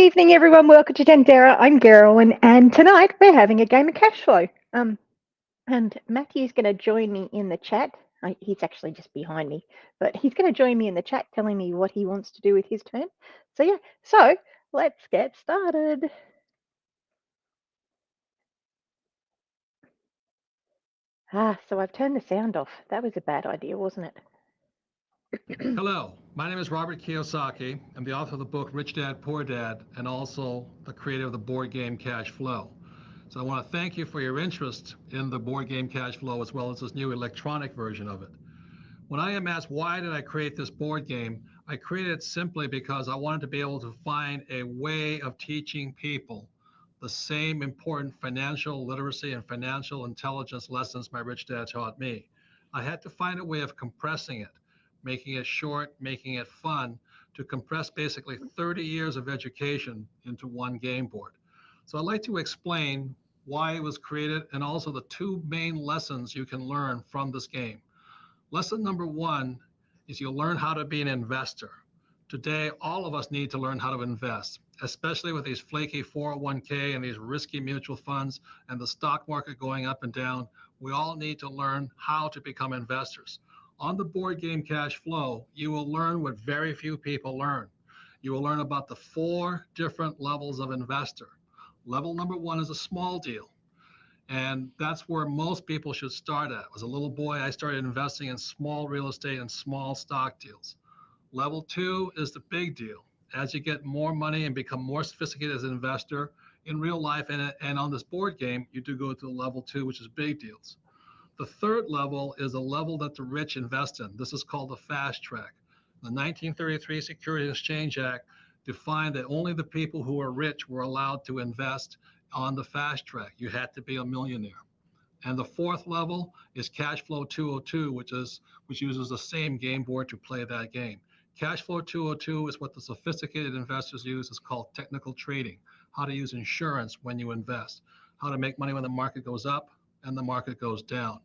evening, everyone. Welcome to Janderra. I'm Geraldine, and tonight we're having a game of Cashflow. And Matthew's going to join me in the chat. He's actually just behind me, but he's going to join me in the chat, telling me what he wants to do with his turn. So let's get started. So I've turned the sound off. That was a bad idea, wasn't it? Hello, my name is Robert Kiyosaki. I'm the author of the book Rich Dad, Poor Dad, and also the creator of the board game Cashflow. So I want to thank you for your interest in the board game Cashflow as well as this new electronic version of it. When I am asked why did I create this board game, I created it simply because I wanted to be able to find a way of teaching people the same important financial literacy and financial intelligence lessons my rich dad taught me. I had to find a way of compressing it, making it short, making it fun, to compress basically 30 years of education into one game board. So I'd like to explain why it was created and also the two main lessons you can learn from this game. Lesson number one is you'll learn how to be an investor. Today, all of us need to learn how to invest, especially with these flaky 401k and these risky mutual funds and the stock market going up and down. We all need to learn how to become investors. On the board game Cashflow, you will learn what very few people learn. You will learn about the four different levels of investor. Level number one is a small deal. And that's where most people should start at. As a little boy, I started investing in small real estate and small stock deals. Level two is the big deal. As you get more money and become more sophisticated as an investor in real life and on this board game, you do go to level two, which is big deals. The third level is a level that the rich invest in. This is called the fast track. The 1933 Securities and Exchange Act defined that only the people who are rich were allowed to invest on the fast track. You had to be a millionaire. And the fourth level is Cashflow 202, which uses the same game board to play that game. Cashflow 202 is what the sophisticated investors use. It's called technical trading, how to use insurance when you invest, how to make money when the market goes up and the market goes down.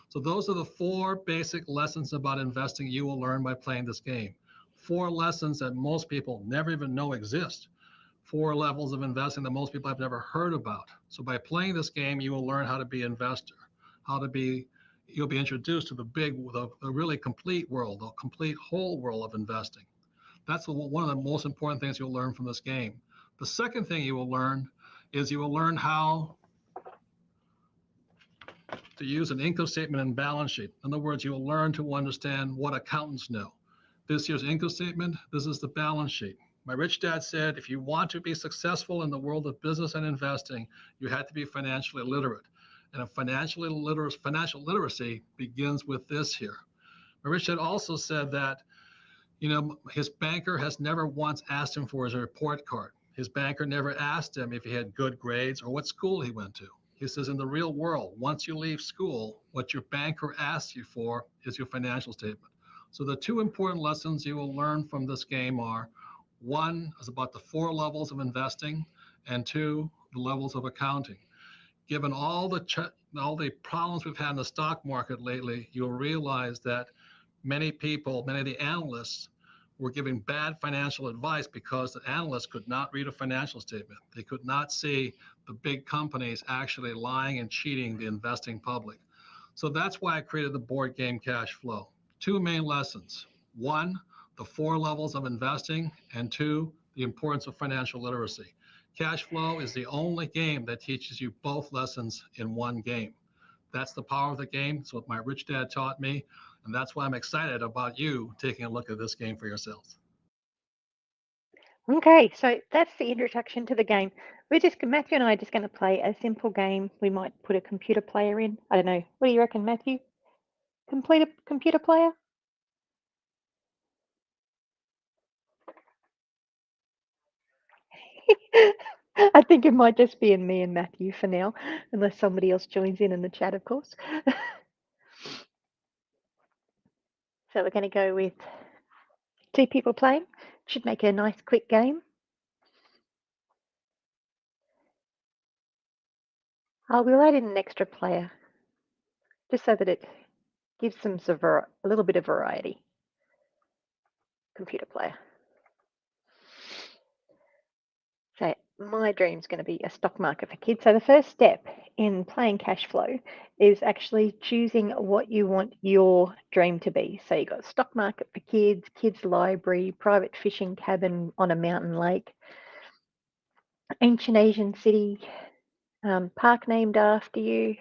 So those are the four basic lessons about investing you will learn by playing this game. Four lessons that most people never even know exist. Four levels of investing that most people have never heard about. So by playing this game, you will learn how to be an investor, you'll be introduced to the really complete world, the complete whole world of investing. That's one of the most important things you'll learn from this game. The second thing you will learn is you will learn how to use an income statement and balance sheet. In other words, you will learn to understand what accountants know. This year's income statement, this is the balance sheet. My rich dad said, if you want to be successful in the world of business and investing, you have to be financially literate. And financial literacy begins with this here. My rich dad also said that, his banker has never once asked him for his report card. His banker never asked him if he had good grades or what school he went to. He says, in the real world, once you leave school, what your banker asks you for is your financial statement. So the two important lessons you will learn from this game are, one is about the four levels of investing, and two, the levels of accounting. Given all the problems we've had in the stock market lately, you'll realize that many of the analysts were giving bad financial advice because the analysts could not read a financial statement. They could not see the big companies actually lying and cheating the investing public. So that's why I created the board game Cashflow. Two main lessons. One, the four levels of investing, and two, the importance of financial literacy. Cashflow is the only game that teaches you both lessons in one game. That's the power of the game. It's what my rich dad taught me. And that's why I'm excited about you taking a look at this game for yourselves. Okay, so that's the introduction to the game. Matthew and I are just going to play a simple game. We might put a computer player in. I don't know. What do you reckon, Matthew? Complete a computer player? I think it might just be in me and Matthew for now, unless somebody else joins in the chat, of course. So we're going to go with two people playing. Should make it a nice quick game. We'll add in an extra player, just so that it gives them a little bit of variety. Computer player. my dream's going to be a stock market for kids. So the first step in playing Cashflow is actually choosing what you want your dream to be. So you've got stock market for kids, kids library, private fishing cabin on a mountain lake, ancient Asian city, park named after you,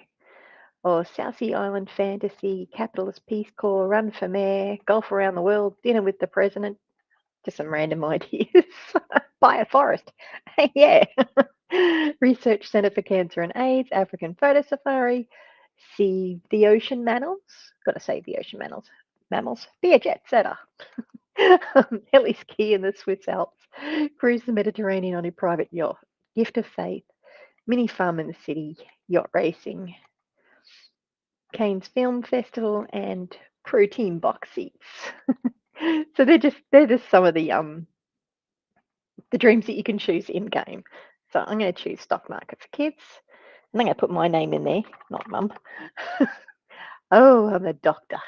or South Sea Island fantasy, capitalist Peace Corps, run for mayor, golf around the world, dinner with the president. Just some random ideas. Buy a forest. Yeah. Research Centre for Cancer and AIDS, African Photo Safari, see the ocean mammals. Got to save the ocean mammals. Be a jet setter. Heli ski in the Swiss Alps. Cruise the Mediterranean on a private yacht. Gift of faith. Mini farm in the city. Yacht racing. Cannes Film Festival and protein box seats. So they're just some of the dreams that you can choose in game. So I'm going to choose stock market for kids. And I'm going to put my name in there, not mum. Oh, I'm a doctor.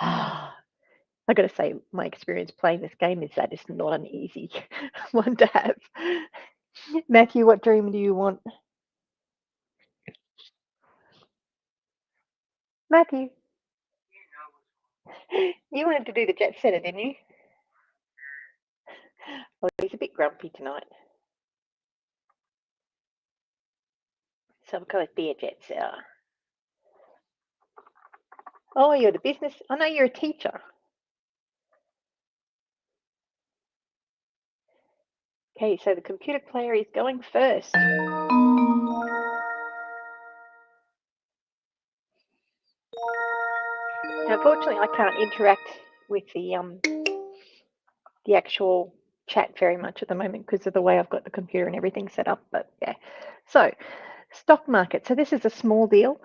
I got to say, my experience playing this game is that it's not an easy one to have. Matthew, what dream do you want? Matthew, you wanted to do the jet setter, didn't you? Well, he's a bit grumpy tonight. So I've got to be a jet setter. Oh, you're the business. I know you're a teacher. Okay, so the computer player is going first. Now, unfortunately, I can't interact with the actual chat very much at the moment because of the way I've got the computer and everything set up. But yeah, so stock market. So this is a small deal,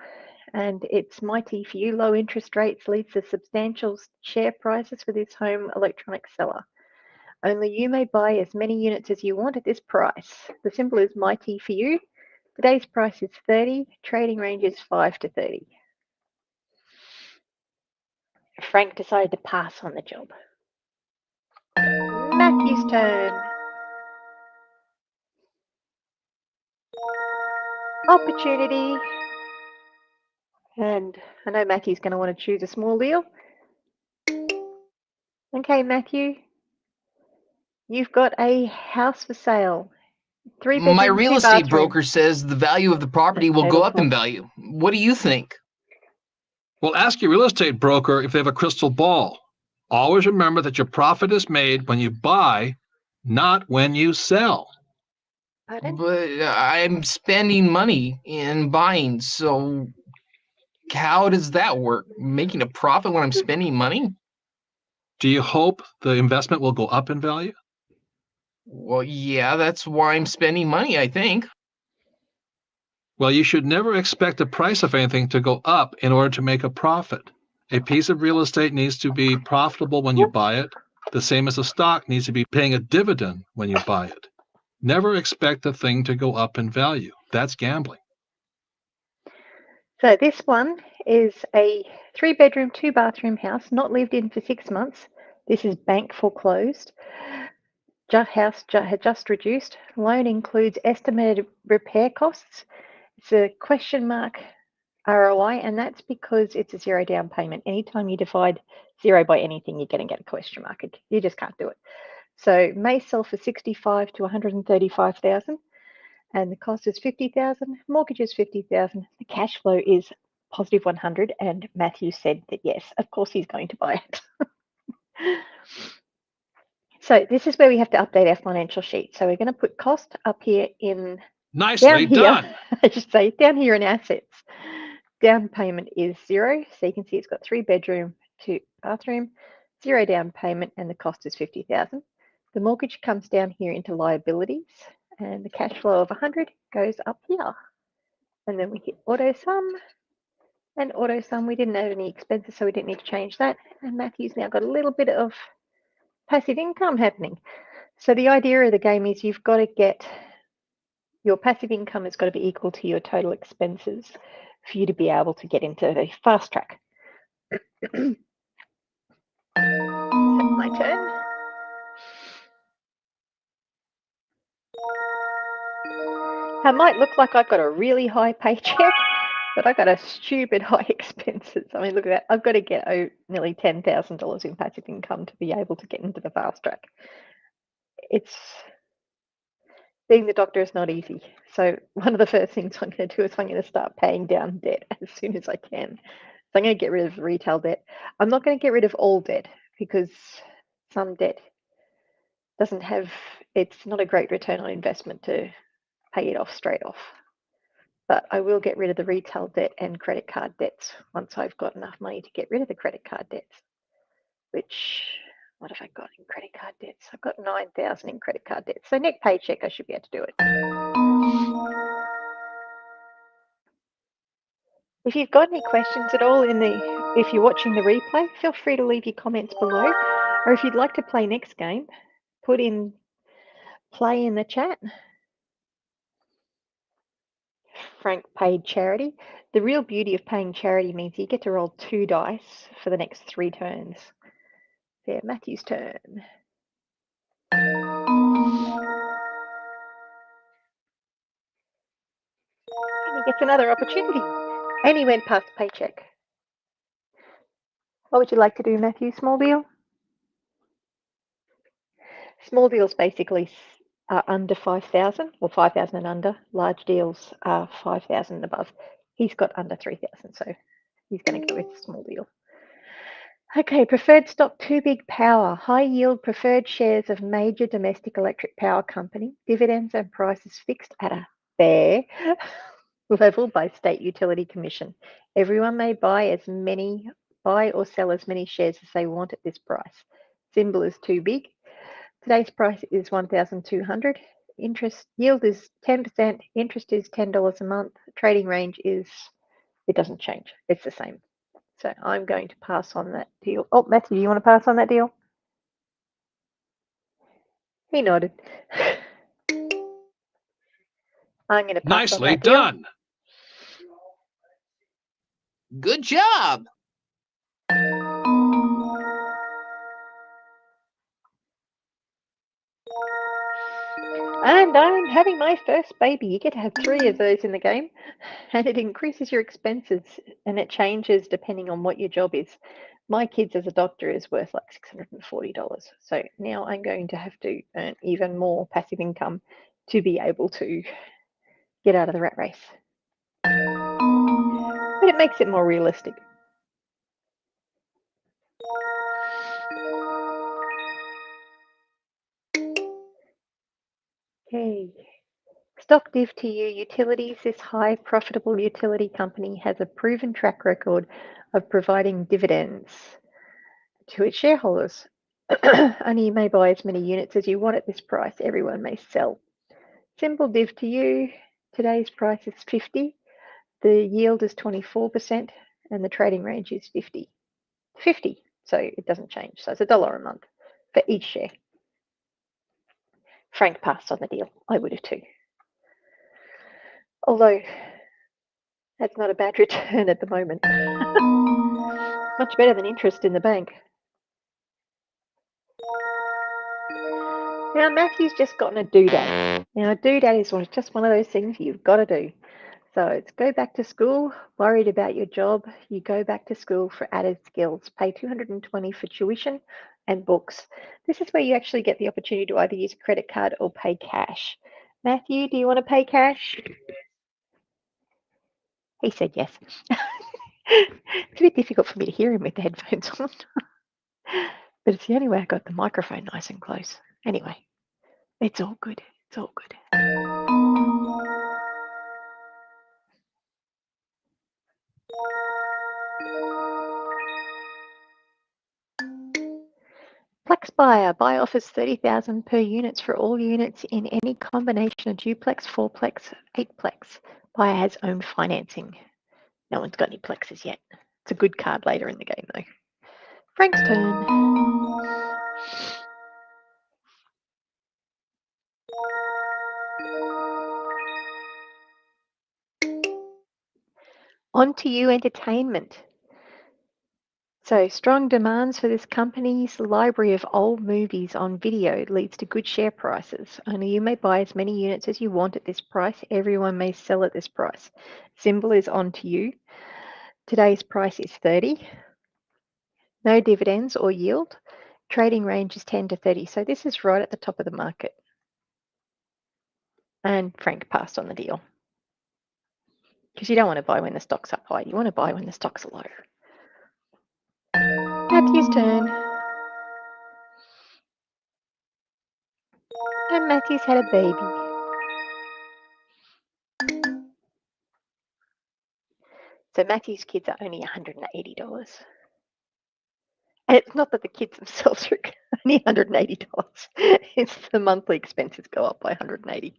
and it's mighty for you. Low interest rates leads to substantial share prices for this home electronics seller. Only you may buy as many units as you want at this price. The symbol is mighty for you. Today's price is 30. Trading range is 5 to 30. Frank decided to pass on the job. Matthew's turn. Opportunity. And I know Matthew's going to want to choose a small deal. Okay, Matthew, you've got a house for sale. 3-bedroom, My real 2 estate bathroom. broker says the value of the property will go up in value. What do you think? Well, ask your real estate broker if they have a crystal ball. Always remember that your profit is made when you buy, not when you sell. Pardon? But I'm spending money in buying, so how does that work? Making a profit when I'm spending money? Do you hope the investment will go up in value? Well, yeah, that's why I'm spending money, I think. Well, you should never expect the price of anything to go up in order to make a profit. A piece of real estate needs to be profitable when you buy it, the same as a stock needs to be paying a dividend when you buy it. Never expect the thing to go up in value. That's gambling. So this one is a 3-bedroom, 2 bathroom house, not lived in for 6 months. This is bank foreclosed. House had just reduced. Loan includes estimated repair costs. It's a question mark ROI, and that's because it's a zero down payment. Anytime you divide zero by anything, you're going to get a question mark. You just can't do it. So may sell for 65 to 135,000, and the cost is 50,000. Mortgage is 50,000. The cash flow is positive 100, and Matthew said that yes, of course he's going to buy it. So this is where we have to update our financial sheet. So we're going to put cost up here in Nicely done. I should say down here in assets. Down payment is 0. So you can see it's got 3-bedroom, 2 bathroom, 0 down payment, and the cost is 50,000. The mortgage comes down here into liabilities, and the cash flow of 100 goes up here. And then we hit auto sum, and auto sum, we didn't have any expenses, so we didn't need to change that. And Matthew's now got a little bit of passive income happening. So the idea of the game is you've got to get your passive income has got to be equal to your total expenses for you to be able to get into the fast track. My turn. I might look like I've got a really high paycheck, but I got a stupid high expenses. I mean, look at that. I've got to get nearly $10,000 in passive income to be able to get into the fast track. It's being the doctor is not easy. So one of the first things I'm going to do is I'm going to start paying down debt as soon as I can. So I'm going to get rid of retail debt. I'm not going to get rid of all debt because some debt doesn't have, it's not a great return on investment to pay it off straight off. But I will get rid of the retail debt and credit card debts once I've got enough money to get rid of the credit card debts, which, what have I got in credit card debts? I've got 9,000 in credit card debts. So next paycheck, I should be able to do it. If you've got any questions at all if you're watching the replay, feel free to leave your comments below. Or if you'd like to play next game, put in play in the chat. Frank paid charity. The real beauty of paying charity means you get to roll 2 dice for the next 3 turns. Yeah, Matthew's turn. And he gets another opportunity. And he went past paycheck. What would you like to do, Matthew? Small deal? Small deals basically are under 5,000 or 5,000 and under. Large deals are 5,000 and above. He's got under 3,000, so he's going to go with small deal. Okay, preferred stock, Too Big Power. High yield preferred shares of major domestic electric power company. Dividends and prices fixed at a fair level by State Utility Commission. Everyone may buy or sell as many shares as they want at this price. Symbol is too big. Today's price is 1,200. Interest yield is 10%. Interest is $10 a month. Trading range is, it doesn't change. It's the same. So I'm going to pass on that deal. Oh, Matthew, do you want to pass on that deal? He nodded. I'm going to pass on Nicely that deal. done. Good job. And I'm having my first baby. You get to have 3 of those in the game, and it increases your expenses, and it changes depending on what your job is. My kids as a doctor is worth like $640. So now I'm going to have to earn even more passive income to be able to get out of the rat race. But it makes it more realistic. Okay. Stock div to you, utilities. This high profitable utility company has a proven track record of providing dividends to its shareholders. Only you may buy as many units as you want at this price. Everyone may sell. Simple div to you. Today's price is 50. The yield is 24% and the trading range is 50. 50. So it doesn't change. So it's $1 a month for each share. Frank passed on the deal. I would have too. Although that's not a bad return at the moment. Much better than interest in the bank. Now, Matthew's just gotten a doodad. Now, a doodad is just one of those things you've got to do. So it's go back to school, worried about your job, you go back to school for added skills, pay $220 for tuition and books. This is where you actually get the opportunity to either use a credit card or pay cash. Matthew, do you want to pay cash? He said yes. It's a bit difficult for me to hear him with the headphones on. But it's the only way I got the microphone nice and close. Anyway, it's all good. It's all good. Plex buyer. Buyer offers 30,000 per units for all units in any combination of duplex, fourplex, eightplex. Buyer has owned financing. No one's got any plexes yet. It's a good card later in the game though. Frank's turn. On to you, entertainment. So, strong demands for this company's library of old movies on video leads to good share prices. Only you may buy as many units as you want at this price. Everyone may sell at this price. Symbol is on to you. Today's price is 30. No dividends or yield. Trading range is 10 to 30. So this is right at the top of the market. And Frank passed on the deal. Because you don't want to buy when the stock's up high. You want to buy when the stock's low. Matthew's turn. And Matthew's had a baby. So Matthew's kids are only $180. And it's not that the kids themselves are only $180. It's the monthly expenses go up by $180,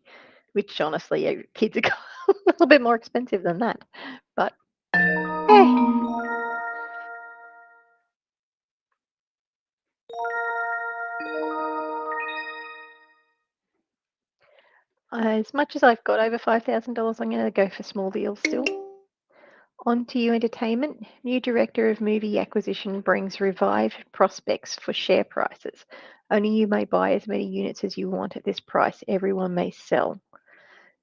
which honestly, kids are a little bit more expensive than that. But, as much as I've got over $5,000, I'm going to go for small deals still. On to you, entertainment. New director of movie acquisition brings revived prospects for share prices. Only you may buy as many units as you want at this price. Everyone may sell.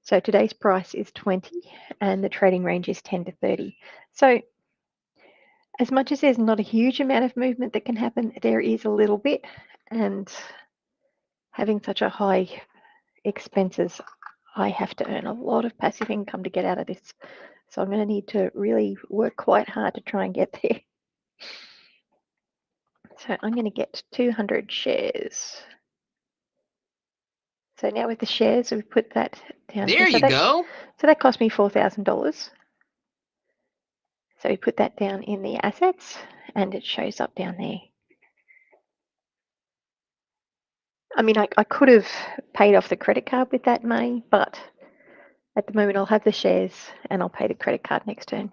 So today's price is 20 and the trading range is 10 to 30. So as much as there's not a huge amount of movement that can happen, there is a little bit. And having such a high expenses, I have to earn a lot of passive income to get out of this. So I'm going to need to really work quite hard to try and get there. So I'm going to get 200 shares. So now with the shares, we put that down There here. you go. So that cost me $4,000. So we put that down in the assets and it shows up down there. I mean, I could have paid off the credit card with that money, but at the moment I'll have the shares and I'll pay the credit card next turn.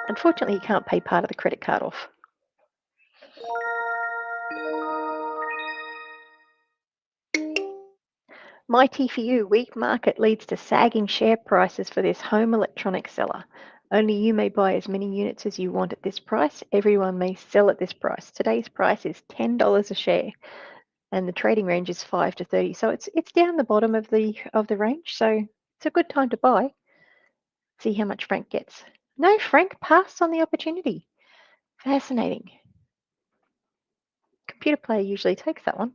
Unfortunately, you can't pay part of the credit card off. Mighty for you, weak market leads to sagging share prices for this home electronics seller. Only you may buy as many units as you want at this price. Everyone may sell at this price. Today's price is $10 a share, and the trading range is 5 to 30. So it's down the bottom of the range. So it's a good time to buy. See how much Frank gets. No, Frank passed on the opportunity. Fascinating. Computer player usually takes that one.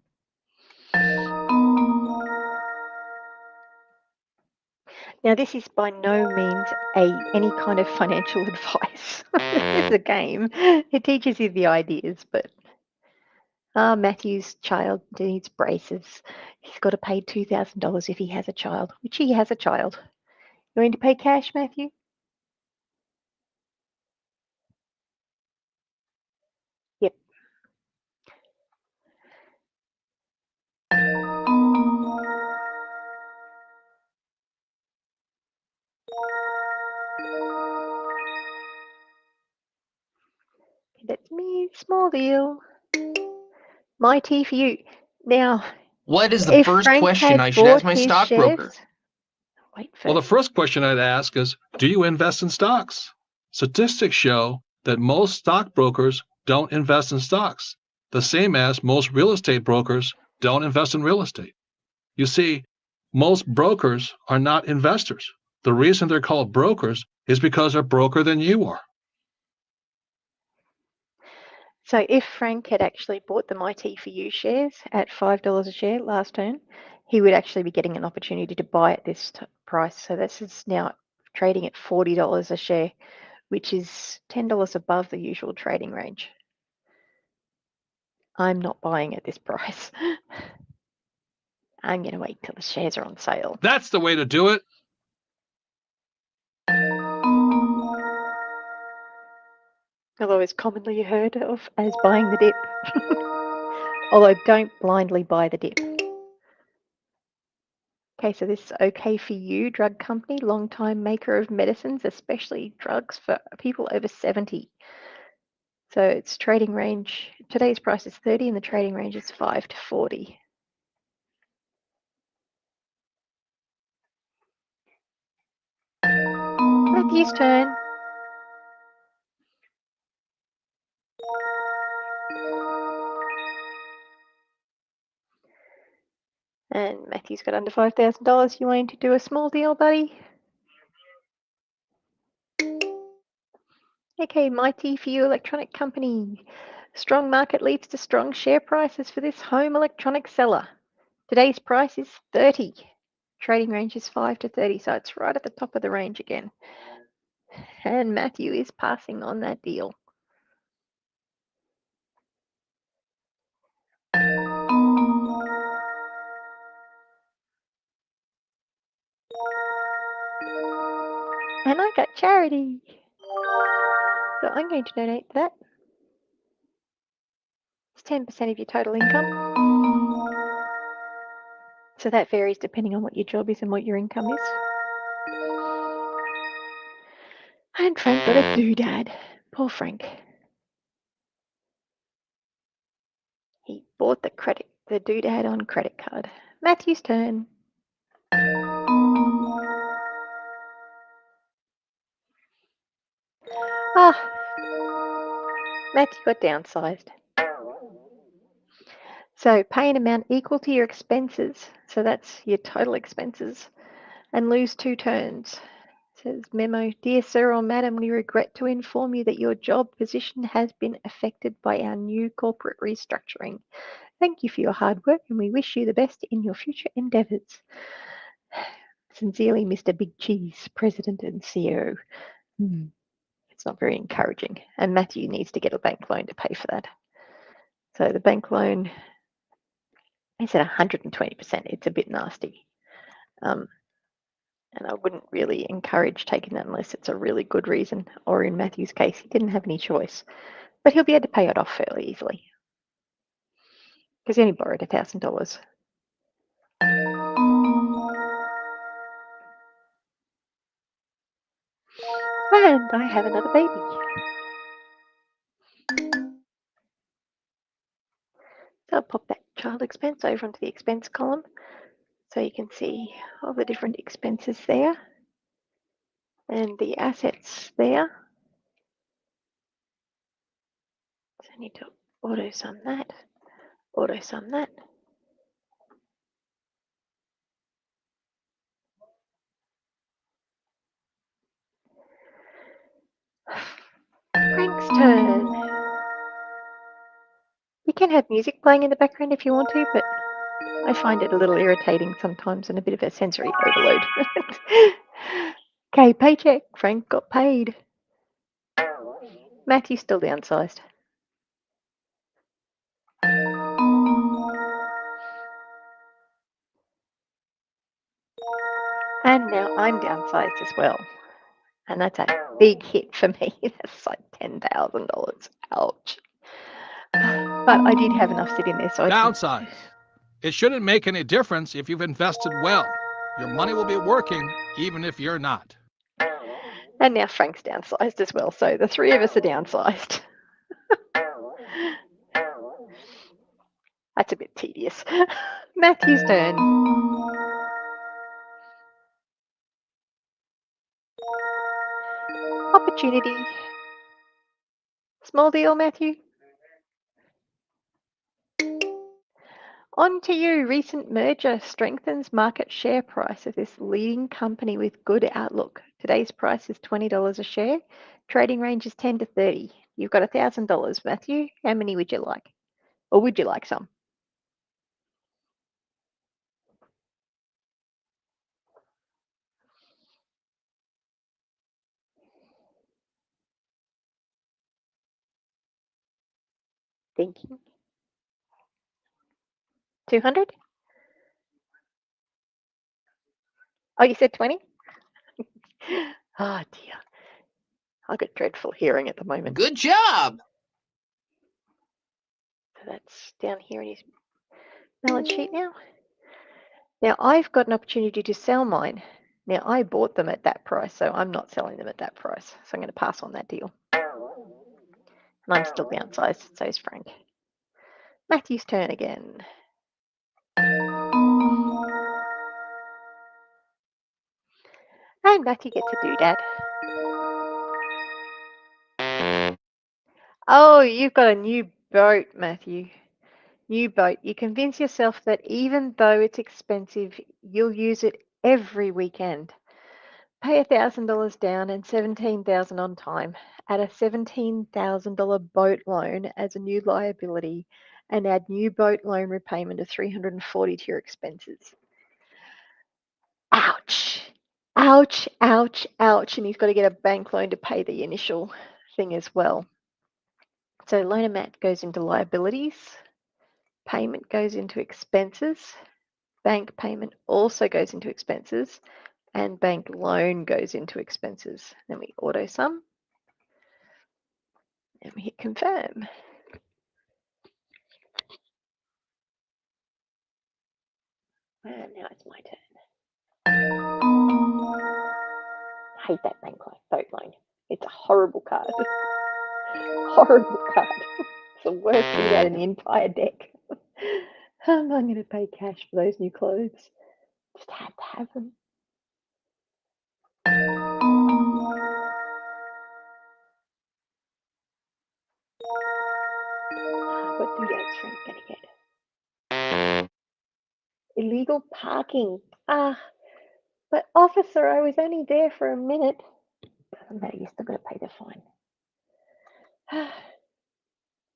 Now, this is by no means any kind of financial advice. It's a game. It teaches you the ideas, but Matthew's child needs braces. He's got to pay $2,000 if he has a child, which he has a child. You going to pay cash, Matthew? Yep. That's me, small deal. My tea for you. Now, What is the if first Frank question had I should ask bought my his stockbroker? shares, wait Well, the first. first question I'd ask is, do you invest in stocks? Statistics show that most stockbrokers don't invest in stocks, the same as most real estate brokers don't invest in real estate. You see, most brokers are not investors. The reason they're called brokers is because they're broker than you are. So if Frank had actually bought the MyT for You shares at $5 a share last turn, he would actually be getting an opportunity to buy at this price. So this is now trading at $40 a share, which is $10 above the usual trading range. I'm not buying at this price. I'm going to wait till the shares are on sale. That's the way to do it. Although it's commonly heard of as buying the dip. Although don't blindly buy the dip. Okay, so this is OK for You drug company, long-time maker of medicines, especially drugs for people over 70. So its trading range, today's price is 30 and the trading range is 5 to 40. Matthew's turn. And Matthew's got under $5,000. You wanting to do a small deal, buddy? Okay, mighty for you, electronic company. Strong market leads to strong share prices for this home electronic seller. Today's price is 30. Trading range is 5 to 30, so it's right at the top of the range again. And Matthew is passing on that deal. And I got charity. So I'm going to donate that. It's 10% of your total income. So that varies depending on what your job is and what your income is. And Frank got a doodad. Poor Frank. He bought the doodad on credit card. Matthew's turn. Ah, Matthew got downsized. So pay an amount equal to your expenses. So that's your total expenses. And lose 2 turns. Says memo, dear sir or madam, we regret to inform you that your job position has been affected by our new corporate restructuring. Thank you for your hard work and we wish you the best in your future endeavours. Sincerely, Mr. Big Cheese, President and CEO. It's not very encouraging. And Matthew needs to get a bank loan to pay for that. So the bank loan is at 120%. It's a bit nasty. And I wouldn't really encourage taking that unless it's a really good reason, or in Matthew's case, he didn't have any choice. But he'll be able to pay it off fairly easily because he only borrowed $1,000. And I have another baby. So I'll pop that child expense over onto the expense column so you can see all the different expenses there and the assets there. So I need to auto sum that, auto sum that. Frank's turn. You can have music playing in the background if you want to, but I find it a little irritating sometimes and a bit of a sensory overload. Okay, paycheck. Frank got paid. Matthew's still downsized. And now I'm downsized as well. And that's a big hit for me. That's like $10,000. Ouch. But I did have enough sitting there, so I Downsize. It shouldn't make any difference if you've invested well. Your money will be working even if you're not. And now Frank's downsized as well, so the 3 of us are downsized. That's a bit tedious. Matthew's turn. Opportunity. Small deal, Matthew. On to you. Recent merger strengthens market share price of this leading company with good outlook. Today's price is $20 a share. Trading range is 10 to 30. You've got $1,000, Matthew. How many would you like? Or would you like some? Thinking. 200? Oh, you said 20? Oh dear. I've got dreadful hearing at the moment. Good job. So that's down here in his balance sheet now. Now I've got an opportunity to sell mine. Now I bought them at that price, so I'm not selling them at that price. So I'm going to pass on that deal. And I'm still downsized, so is Frank. Matthew's turn again. And Matthew gets a doodad. Oh, you've got a new boat, Matthew. New boat. You convince yourself that even though it's expensive, you'll use it every weekend. Pay $1,000 down and $17,000 on time. Add a $17,000 boat loan as a new liability and add new boat loan repayment of $340 to your expenses. Ouch. Ouch, ouch, ouch. And he's got to get a bank loan to pay the initial thing as well. So loan amount goes into liabilities. Payment goes into expenses. Bank payment also goes into expenses. And bank loan goes into expenses. Then we auto sum. And we hit confirm. And now it's my turn. I hate that bank loan, boat loan. It's a horrible card. Horrible card. It's the worst thing out in the entire deck. I'm going to pay cash for those new clothes. Just had to have them. What do you guys think I'm going to get? Illegal parking. But officer, I was only there for a minute. Doesn't matter, you're still going to pay the fine.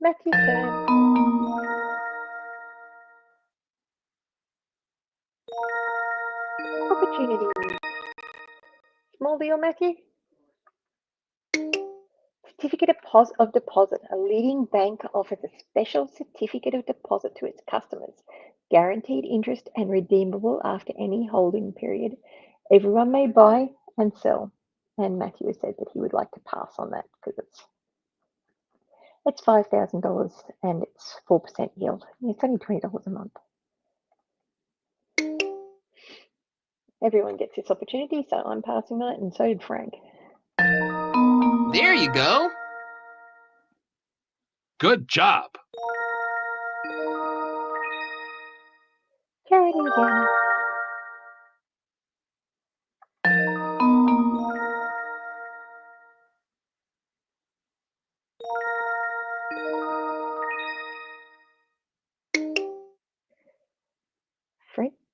Matthew's turn. Opportunity. Small deal, Matthew. Certificate of deposit. A leading bank offers a special certificate of deposit to its customers. Guaranteed interest and redeemable after any holding period. Everyone may buy and sell. And Matthew has said that he would like to pass on that because it's $5,000 and it's 4% yield. It's only $20 a month. Everyone gets this opportunity, so I'm passing on it, and so did Frank. There you go. Good job. Charity again.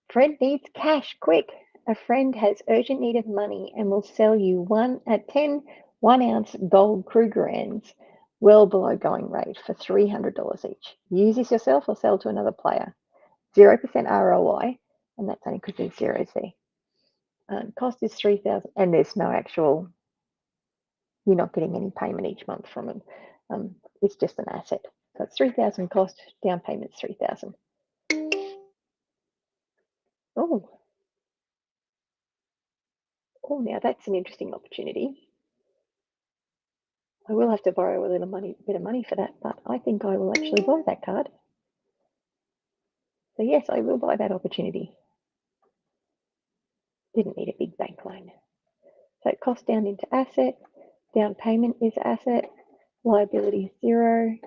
Fred needs cash, quick. A friend has urgent need of money and will sell you 10 1-ounce gold Krugerrands, well below going rate, for $300 each. Use this yourself or sell to another player. 0% ROI, and that's only because there's zeros there. Cost is $3,000, and there's no actual, you're not getting any payment each month from it. It's just an asset. So it's $3,000 cost, down payment's $3,000. Oh, now that's an interesting opportunity. I will have to borrow a little bit of money for that, but I think I will actually buy that card. So yes, I will buy that opportunity. Didn't need a big bank loan. So it cost down into asset, down payment is asset, liability is 0.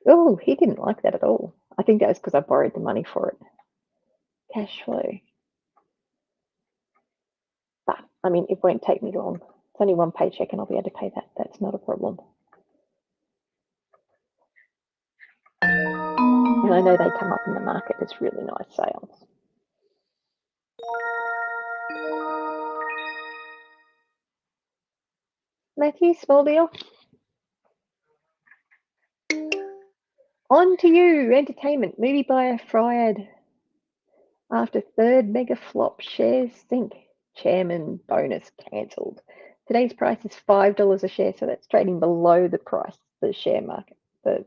Oh, he didn't like that at all. I think that was because I borrowed the money for it. Cash flow. But, I mean, it won't take me long. It's only one paycheck and I'll be able to pay that. That's not a problem. And I know they come up in the market as really nice sales. Matthew, small deal. On to you, entertainment. Movie buyer fired after third mega flop. Shares sink. Chairman bonus cancelled. Today's price is $5 a share, so that's trading below the price, the share market, the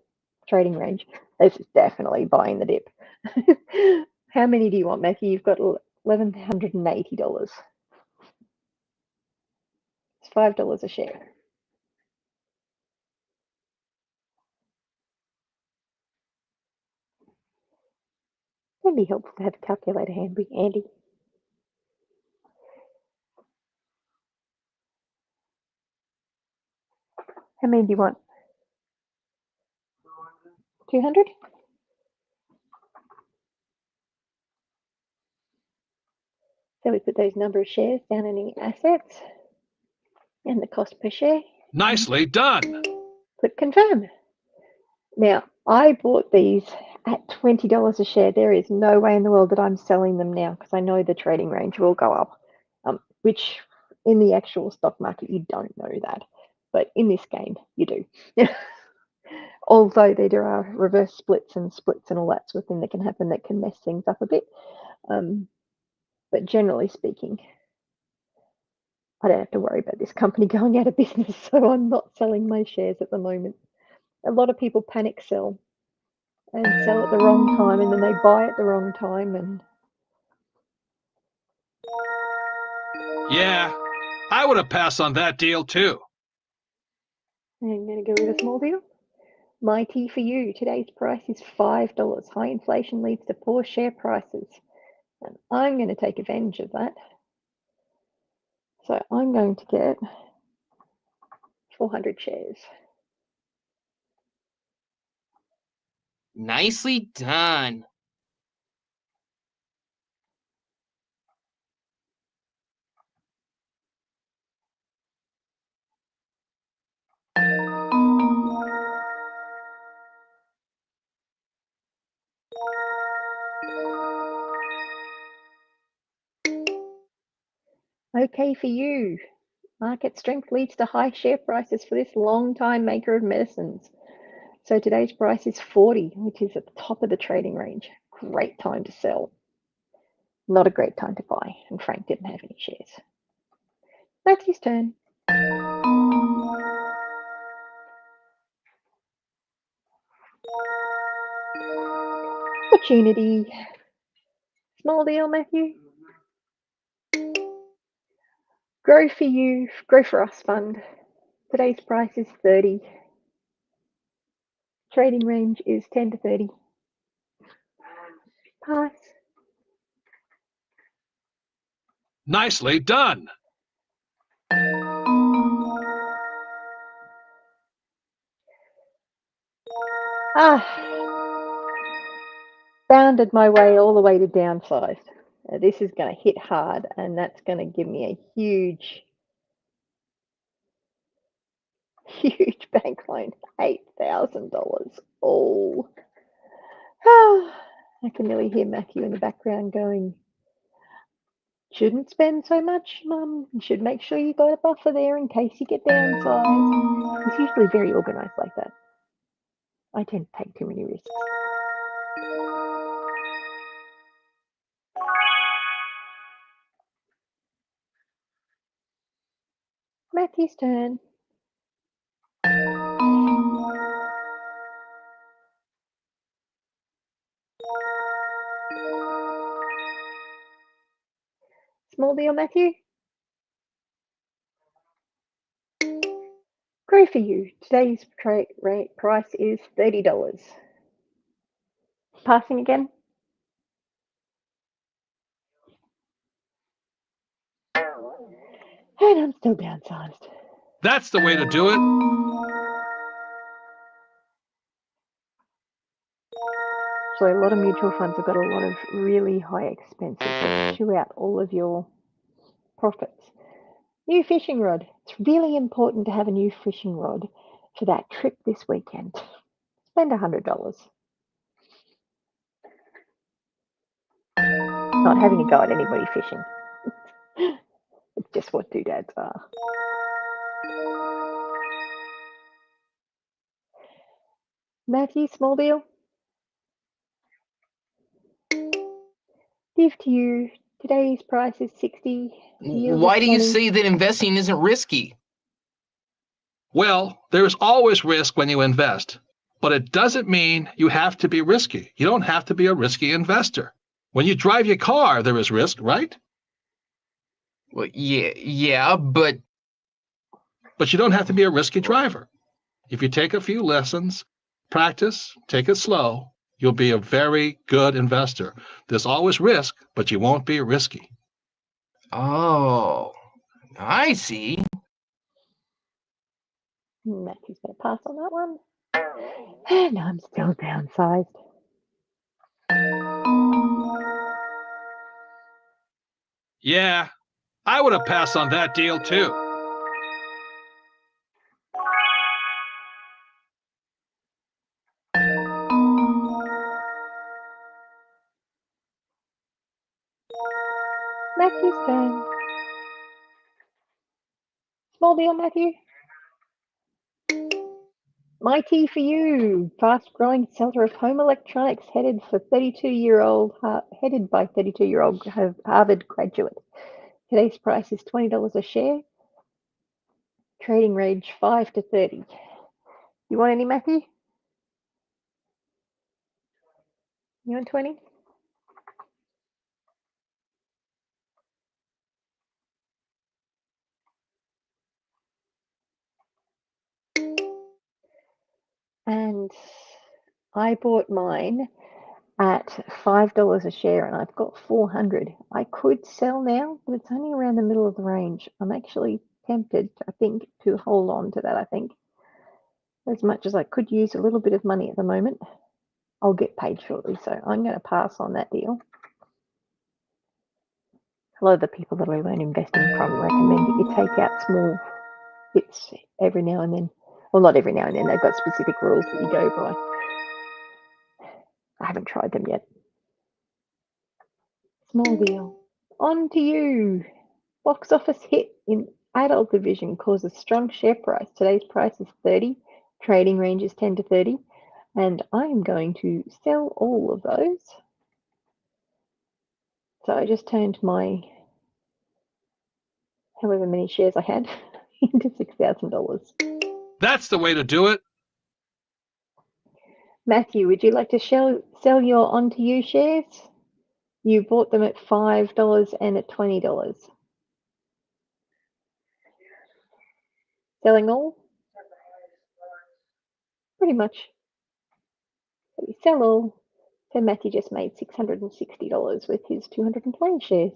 trading range. This is definitely buying the dip. How many do you want, Matthew? You've got $1,180. It's $5 a share. It'd be helpful to have a calculator handy. How many do you want? 200? So we put those number of shares down in the assets and the cost per share. Nicely done. Click confirm. Now, I bought these at $20 a share, there is no way in the world that I'm selling them now because I know the trading range will go up, which in the actual stock market, you don't know that. But in this game, you do. Although there are reverse splits and all that sort of thing that can happen that can mess things up a bit. But generally speaking, I don't have to worry about this company going out of business, so I'm not selling my shares at the moment. A lot of people panic sell and sell at the wrong time, and then they buy at the wrong time. And Yeah, I would have passed on that deal too. I'm going to go with a small deal. Mighty for you. Today's price is $5. High inflation leads to poor share prices. And I'm going to take advantage of that. So I'm going to get 400 shares. Nicely done. Okay for you. Market strength leads to high share prices for this long-time maker of medicines. So today's price is 40, which is at the top of the trading range. Great time to sell. Not a great time to buy. And Frank didn't have any shares. Matthew's turn. Opportunity. Small deal, Matthew. Grow for you, grow for us fund. Today's price is 30. Trading range is 10 to 30. Pass. Nicely done. Bounded my way all the way to downsized. This is going to hit hard, and that's going to give me a huge bank loan. $8,000. Oh. I can really hear Matthew in the background going, shouldn't spend so much, Mum. You should make sure you got a buffer there in case you get downsized. He's usually very organized like that. I tend to take too many risks. Matthew's turn. Small deal, Matthew. Grow for you. Today's rate price is $30. Passing again. And I'm still downsized. That's the way to do it. So a lot of mutual funds have got a lot of really high expenses that chew out all of your profits. New fishing rod. It's really important to have a new fishing rod for that trip this weekend. Spend $100. Not having a go at anybody fishing. It's just what doodads are. Matthew, small deal. Give to you. Today's price is 60. Why do you say that investing isn't risky? Well, there's always risk when you invest, but it doesn't mean you have to be risky. You don't have to be a risky investor. When you drive your car, there is risk, right? Well, yeah, but you don't have to be a risky driver. If you take a few lessons, practice, take it slow, you'll be a very good investor. There's always risk, but you won't be risky. oh, I see. Matthew's going to pass on that one. And I'm still downsized. Yeah, I would have passed on that deal too. Matthew's turn. Small deal, Matthew. Mighty for you. Fast-growing seller of home electronics headed by 32-year-old Harvard graduate. Today's price is $20 a share. Trading range 5 to 30. You want any, Matthew? You want 20? And I bought mine at $5 a share and I've got 400. I could sell now, but it's only around the middle of the range. I'm actually tempted, I think, to hold on to that, I think. As much as I could use a little bit of money at the moment, I'll get paid shortly, so I'm going to pass on that deal. A lot of the people that I learn investing from recommend that you take out small bits every now and then. Well, not every now and then. They've got specific rules that you go by. I haven't tried them yet. Small deal. On to you. Box office hit in adult division causes strong share price. Today's price is 30. Trading range is 10 to 30. And I'm going to sell all of those. So I just turned my however many shares I had into $6,000. That's the way to do it. Matthew, would you like to sell your onto you shares? You bought them at $5 and at $20. Selling all? Pretty much. So you sell all. So Matthew just made $660 with his 220 shares.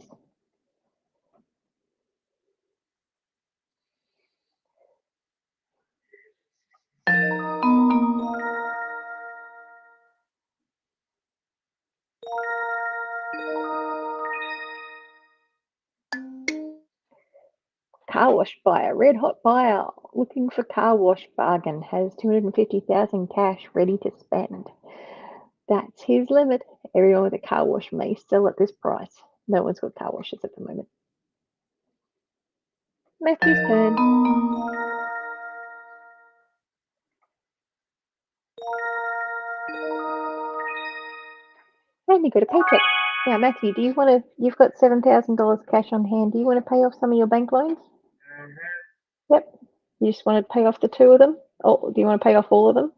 Car wash buyer, red hot buyer, looking for car wash bargain, has 250,000 cash ready to spend. That's his limit. Everyone with a car wash may sell at this price. No one's got car washes at the moment. Matthew's turn. And you got a paycheck. Now, Matthew, do you want to? You've got $7,000 cash on hand. Do you want to pay off some of your bank loans? Yep. You just want to pay off the two of them, or do you want to pay off all of them?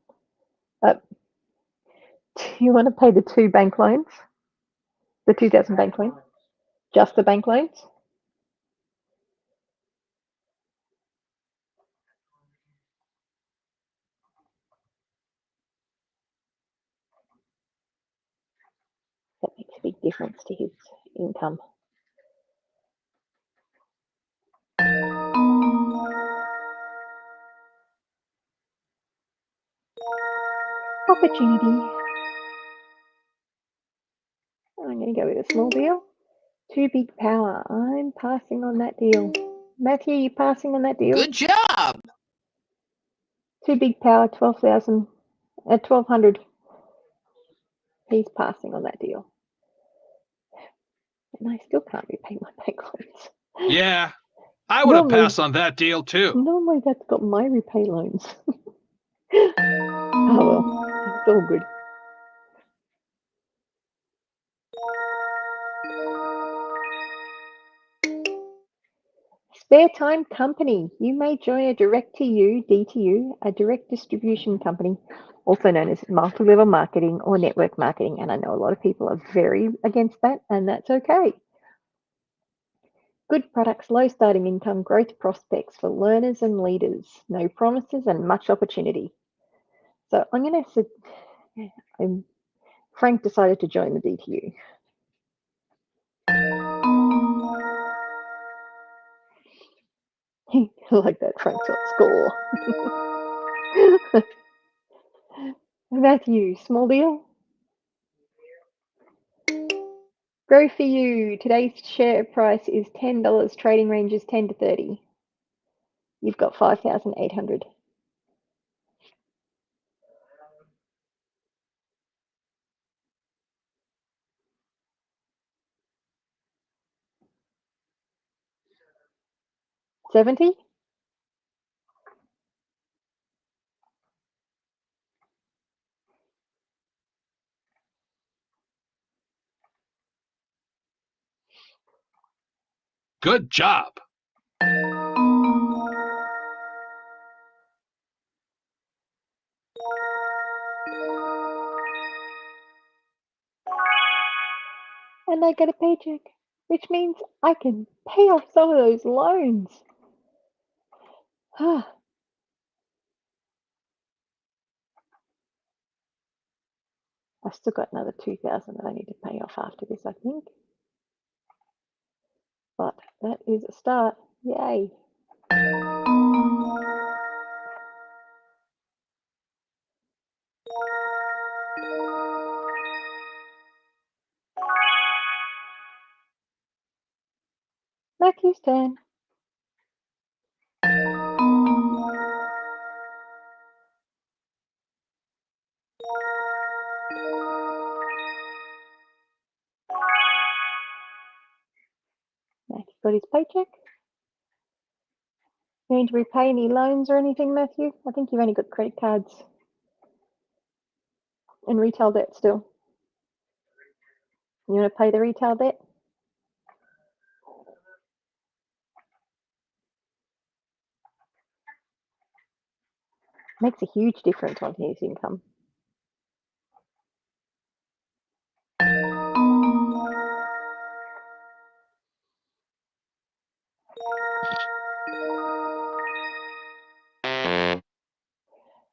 Do you want to pay the two bank loans? The 2,000 bank loans? Just the bank loans? That makes a big difference to his income. Opportunity. I'm going to go with a small deal. Too big power. I'm passing on that deal. Matthew, you passing on that deal? Good job. Too big power, 12,000 at 1,200. He's passing on that deal. And I still can't repay my bank loans. Yeah, I would have Normally- passed on that deal too. Normally that's got my repay loans. Oh well, it's all good. Spare time company. You may join a direct-to-you, DTU, a direct distribution company, also known as multi-level marketing or network marketing. And I know a lot of people are very against that, and that's okay. Good products, low starting income, growth prospects for learners and leaders, no promises and much opportunity. So I'm going to say, Frank decided to join the DTU. I like that Frank's got score. Matthew, small deal? Grow for you. Today's share price is $10. Trading range is 10 to 30. You've got 5,800. 70? Good job. And I get a paycheck, which means I can pay off some of those loans. Ah. I've still got another 2,000 that I need to pay off after this, I think. But that is a start. Yay. Matthew's turn. Matthew's got his paycheck. You need to repay any loans or anything, Matthew? I think you've only got credit cards and retail debt still. You want to pay the retail debt? Makes a huge difference on his income.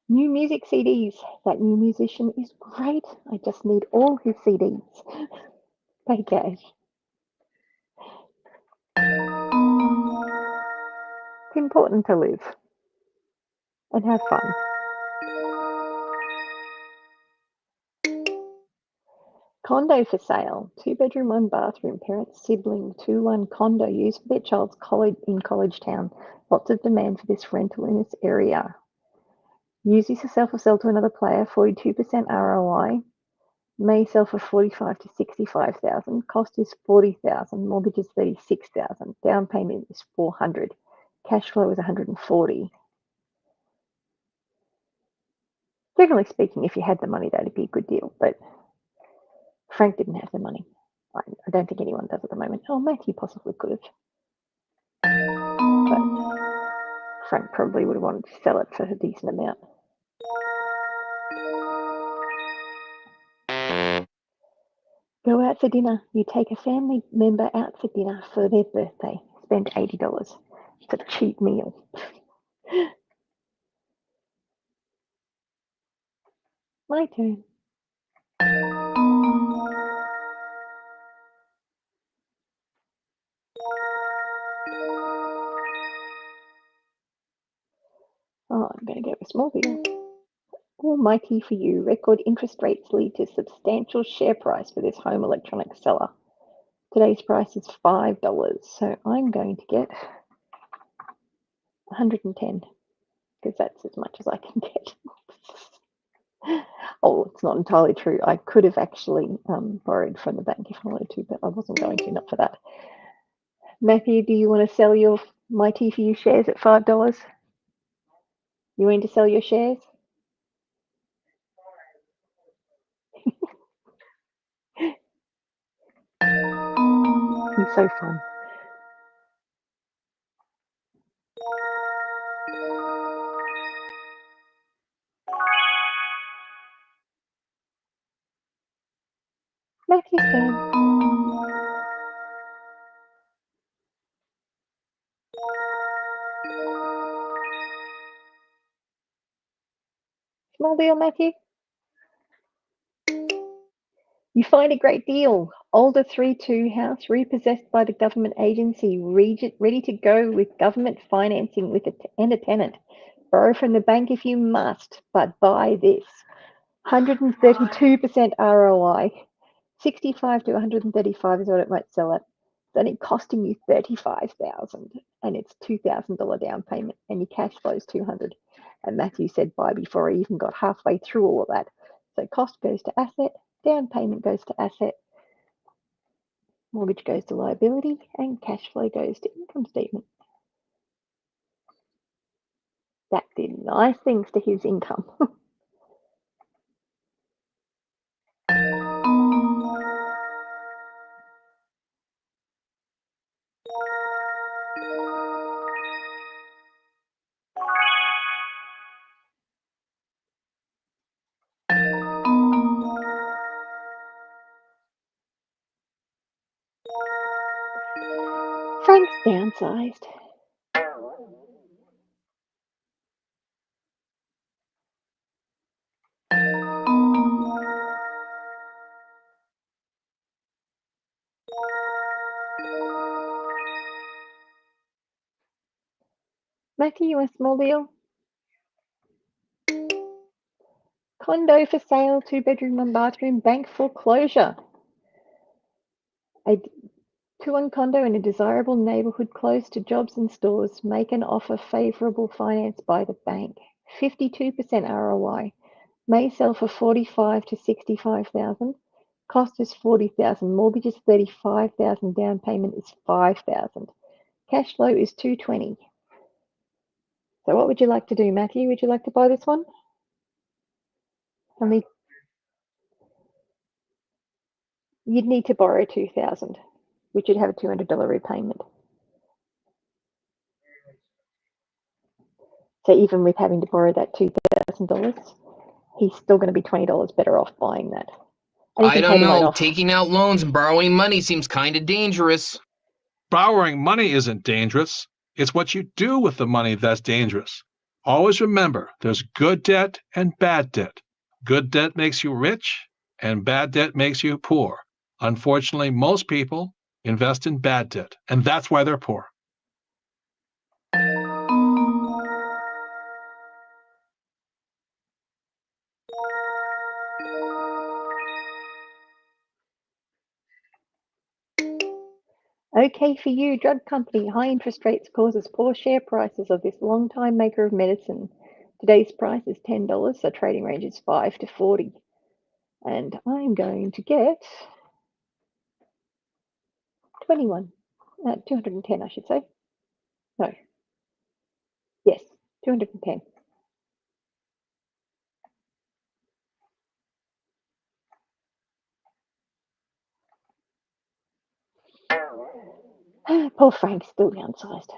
New music CDs. That new musician is great. I just need all his CDs. Pay cash. It's important to live and have fun. Condo for sale. 2-bedroom, 1-bathroom. Parents, sibling, 2-1 condo used for their child's college town. Lots of demand for this rental in this area. Use this to sell for sale to another player. 42% ROI. May sell for 45 to 65,000. Cost is 40,000. Mortgage is 36,000. Down payment is 400. Cash flow is 140. Generally speaking, if you had the money, that'd be a good deal. But Frank didn't have the money. I don't think anyone does at the moment. Oh, Matthew possibly could have. But Frank probably would have wanted to sell it for a decent amount. Go out for dinner. You take a family member out for dinner for their birthday. Spend $80. It's a cheap meal. My turn. Oh, I'm going to go with small deal. Almighty for you. Record interest rates lead to substantial share price for this home electronics seller. Today's price is $5, so I'm going to get 110 because that's as much as I can get. Oh, it's not entirely true. I could have actually borrowed from the bank if I wanted to, but I wasn't going to, not for that. Matthew, do you want to sell your Mighty for you shares at $5? You want to sell your shares? He's so fun. Matthew's turn. Small deal, Matthew. You find a great deal. Older 3-2 house repossessed by the government agency, ready to go with government financing with and a tenant. Borrow from the bank if you must, but buy this. 132% ROI. 65 to 135 is what it might sell at. It's only costing you 35,000 and it's $2,000 down payment and your cash flow is 200. And Matthew said buy before I even got halfway through all of that. So cost goes to asset, down payment goes to asset, mortgage goes to liability, and cash flow goes to income statement. That did nice things to his income. Frank's downsized. Matthew, you want a small deal? Condo for sale, 2-bedroom, 1-bathroom, bank foreclosure. A 2-1 condo in a desirable neighborhood close to jobs and stores. Make an offer favorable finance by the bank. 52% ROI. May sell for 45 to 65,000. Cost is 40,000. Mortgage is 35,000. Down payment is 5,000. Cash flow is 220. So what would you like to do, Matthew? Would you like to buy this one? You'd need to borrow 2,000, which would have a $200 repayment. So even with having to borrow that $2,000, he's still going to be $20 better off buying that. I don't know. Taking out loans and borrowing money seems kind of dangerous. Borrowing money isn't dangerous. It's what you do with the money that's dangerous. Always remember, there's good debt and bad debt. Good debt makes you rich, and bad debt makes you poor. Unfortunately, most people invest in bad debt, and that's why they're poor. Okay for you, drug company. High interest rates causes poor share prices of this long-time maker of medicine. Today's price is $10, so trading range is 5 to 40. And I'm going to get 21, 210, I should say. No. Yes, 210. Poor Frank's still downsized.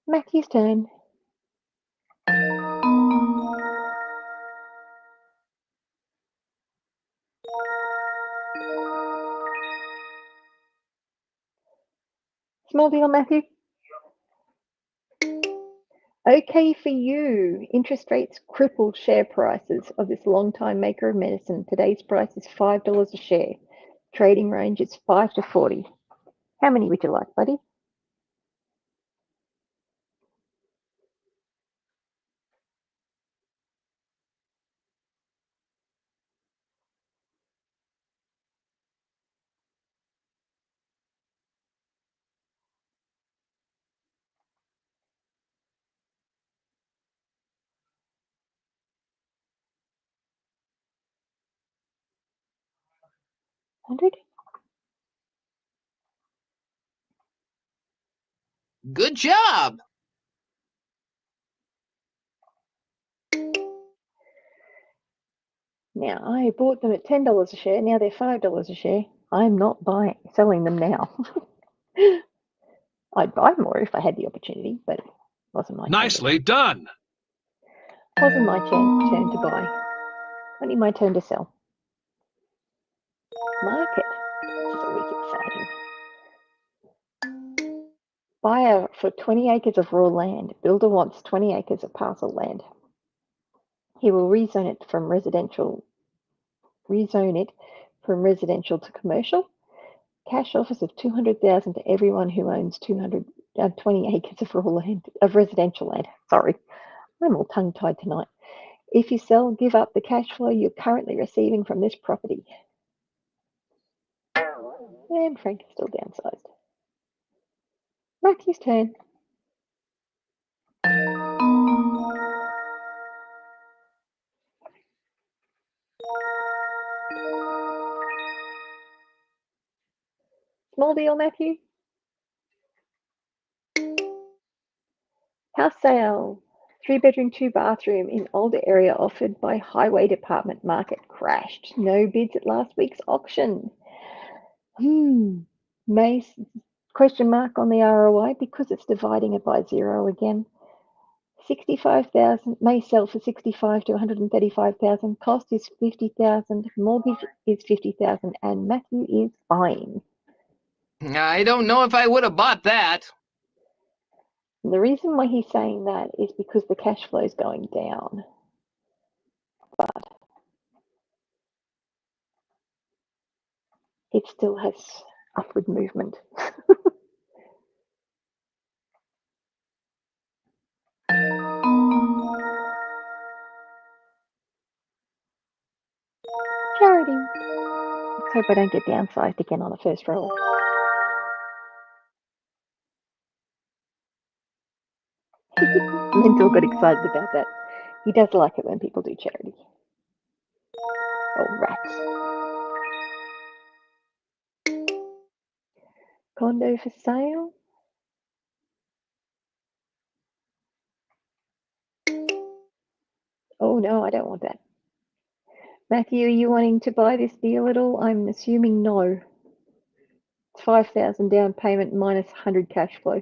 Matthew's turn. Small deal, Matthew. Okay for you. Interest rates cripple share prices of this long-time maker of medicine. Today's price is $5 a share. Trading range is 5 to 40. How many would you like, buddy? $100? Good job. Now, I bought them at $10 a share. Now they're $5 a share. I'm not selling them now. I'd buy more if I had the opportunity, but it wasn't my Nicely done. Wasn't my turn to buy. Only my turn to sell. Market. This is always exciting. Buyer for 20 acres of raw land. Builder wants 20 acres of parcel land. He will rezone it from residential to commercial. Cash offers of $200,000 to everyone who owns 20 acres of raw land, of residential land. Sorry, I'm all tongue-tied tonight. If you sell, give up the cash flow you're currently receiving from this property. And Frank is still downsized. Matthew's turn. Small deal, Matthew. House sale. 3-bedroom, 2-bathroom in older area offered by Highway Department. Market crashed. No bids at last week's auction. May question mark on the ROI because it's dividing it by 0 again. 65,000 may sell for 65 to 135,000. Cost is 50,000. Mortgage is 50,000, and Matthew is buying. I don't know if I would have bought that. And the reason why he's saying that is because the cash flow is going down. But it still has upward movement. Charity. Let's hope I don't get downsized again on the first roll. Mental got excited about that. He does like it when people do charity. Oh, rats. Condo for sale. Oh, no, I don't want that. Matthew, are you wanting to buy this deal at all? I'm assuming no. It's 5,000 down payment minus 100 cash flow.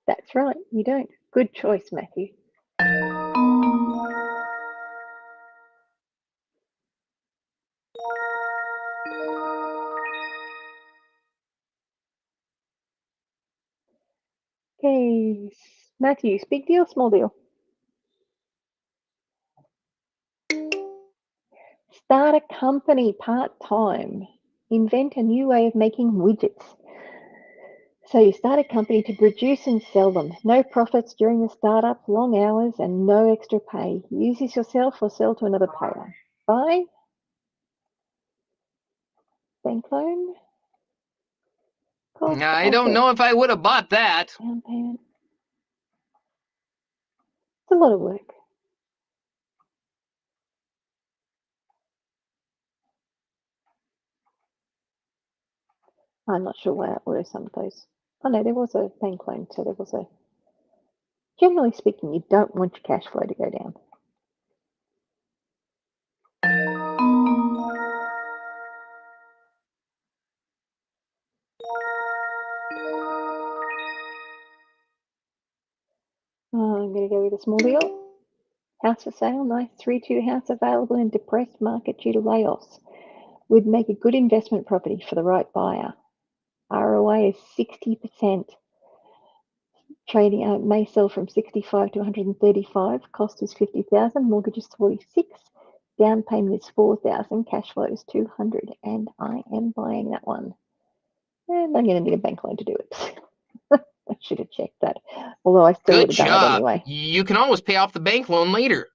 That's right, you don't. Good choice, Matthew. Okay, Matthews, big deal, small deal? Start a company part-time. Invent a new way of making widgets. So you start a company to produce and sell them. No profits during the startup, long hours, and no extra pay. Use this yourself or sell to another payer. Buy. Bank loan. Cost, I don't asset, know if I would have bought that. down payment. It's a lot of work. I'm not sure where some of those. Oh no, there was a bank loan, so there was a. Generally speaking, you don't want your cash flow to go down. I'm going to go with a small deal. House for sale, nice 3-2 house available in depressed market due to layoffs. Would make a good investment property for the right buyer. ROI is 60%. Trading may sell from 65 to 135. Cost is 50,000. Mortgage is 46. Down payment is 4,000. Cash flow is 200, and I am buying that one. And I'm going to need a bank loan to do it. I should have checked that. Although I still Good would have done it job. anyway. You can always pay off the bank loan later.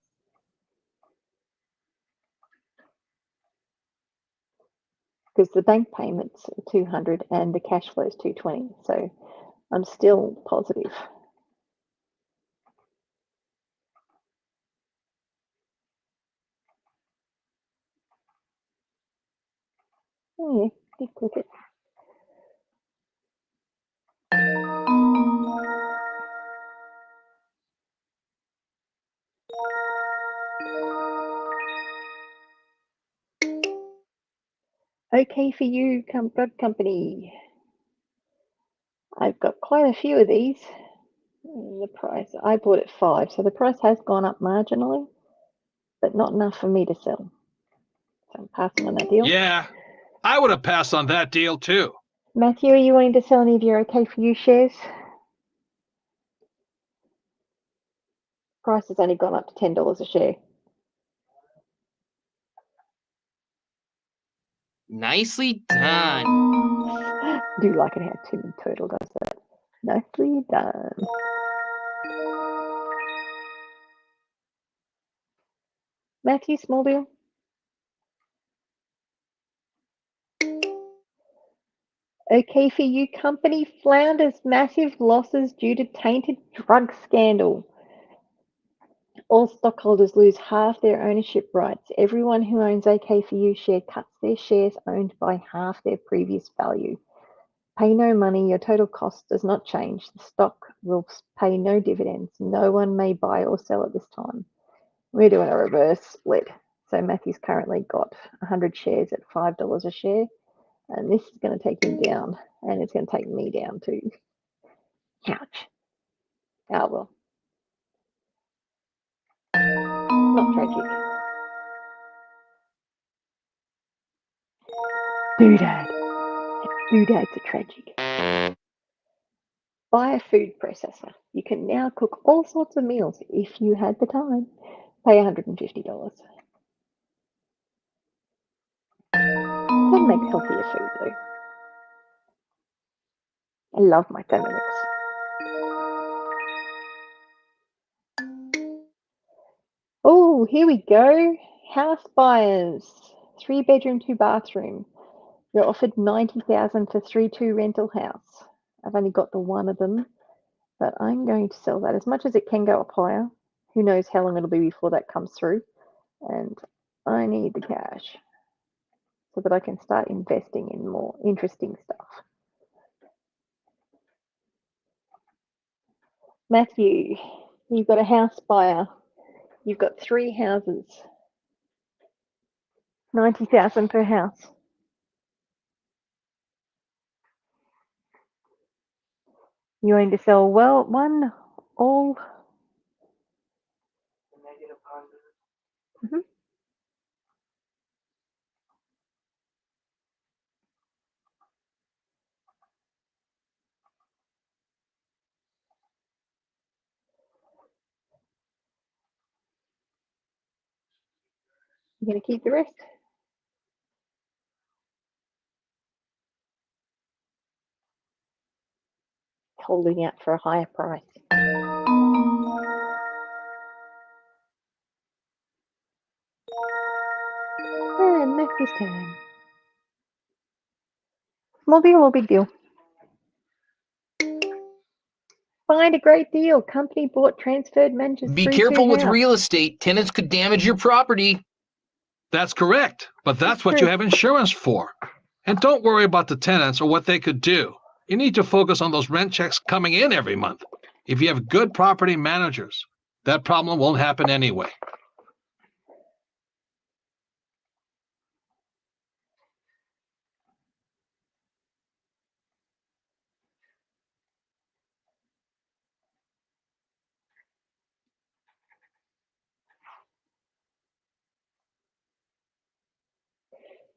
Because the bank payment's 200 and the cash flow is 220. So I'm still positive. Oh yeah, did click it. Okay for you, drug company. I've got quite a few of these. The price, I bought at 5, so the price has gone up marginally, but not enough for me to sell. So I'm passing on that deal. Yeah, I would have passed on that deal too. Matthew, are you wanting to sell any of your okay for you shares? Price has only gone up to $10 a share. Nicely done. I do like it how Tim Turtle does that. Nicely done. Matthew, small deal. Okay for you, company flounders massive losses due to tainted drug scandal. All stockholders lose half their ownership rights. Everyone who owns AK4U share cuts their shares owned by half their previous value. Pay no money. Your total cost does not change. The stock will pay no dividends. No one may buy or sell at this time. We're doing a reverse split. So Matthew's currently got 100 shares at $5 a share. And this is going to take him down. And it's going to take me down too. Ouch. Oh well. Not tragic. Doodad. Doodads are tragic. Buy a food processor. You can now cook all sorts of meals if you had the time. Pay $150. Can make healthier food though. I love my Thermomix. Oh, here we go. House buyers. 3-bedroom, 2-bathroom. You're offered $90,000 for 3-2 rental house. I've only got the one of them, but I'm going to sell that as much as it can go up higher. Who knows how long it'll be before that comes through. And I need the cash so that I can start investing in more interesting stuff. Matthew, you've got a house buyer. You've got 3 houses. $90,000 per house. You aim to sell well one, all. Mhm. You're going to keep the rest? Holding out for a higher price. And Matthew's turn. Small deal or big deal? Find a great deal. Company bought, transferred, managers. Be careful with real estate. Tenants could damage your property. That's correct, but that's what true. you have insurance for. And don't worry about the tenants or what they could do. You need to focus on those rent checks coming in every month. If you have good property managers, that problem won't happen anyway.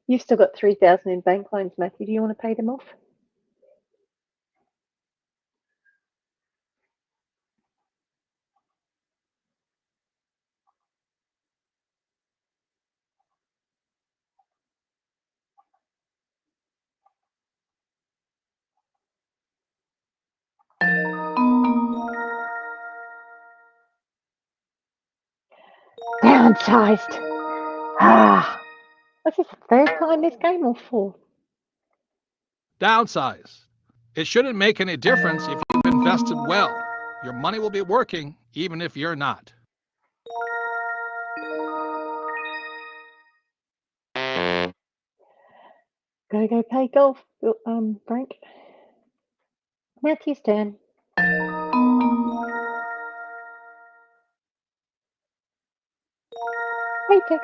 You've still got $3,000 in bank loans, Matthew. Do you want to pay them off? Downsized. What's this, the third time this game or fourth? Downsize. It shouldn't make any difference if you've invested well. Your money will be working even if you're not. Gotta go play golf, Frank. Matthew's turn. Paycheck.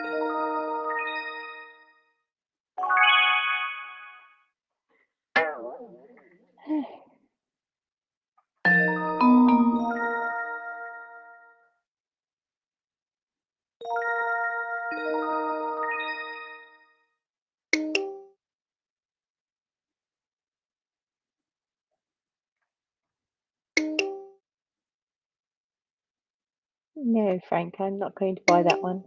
No, Frank, I'm not going to buy that one.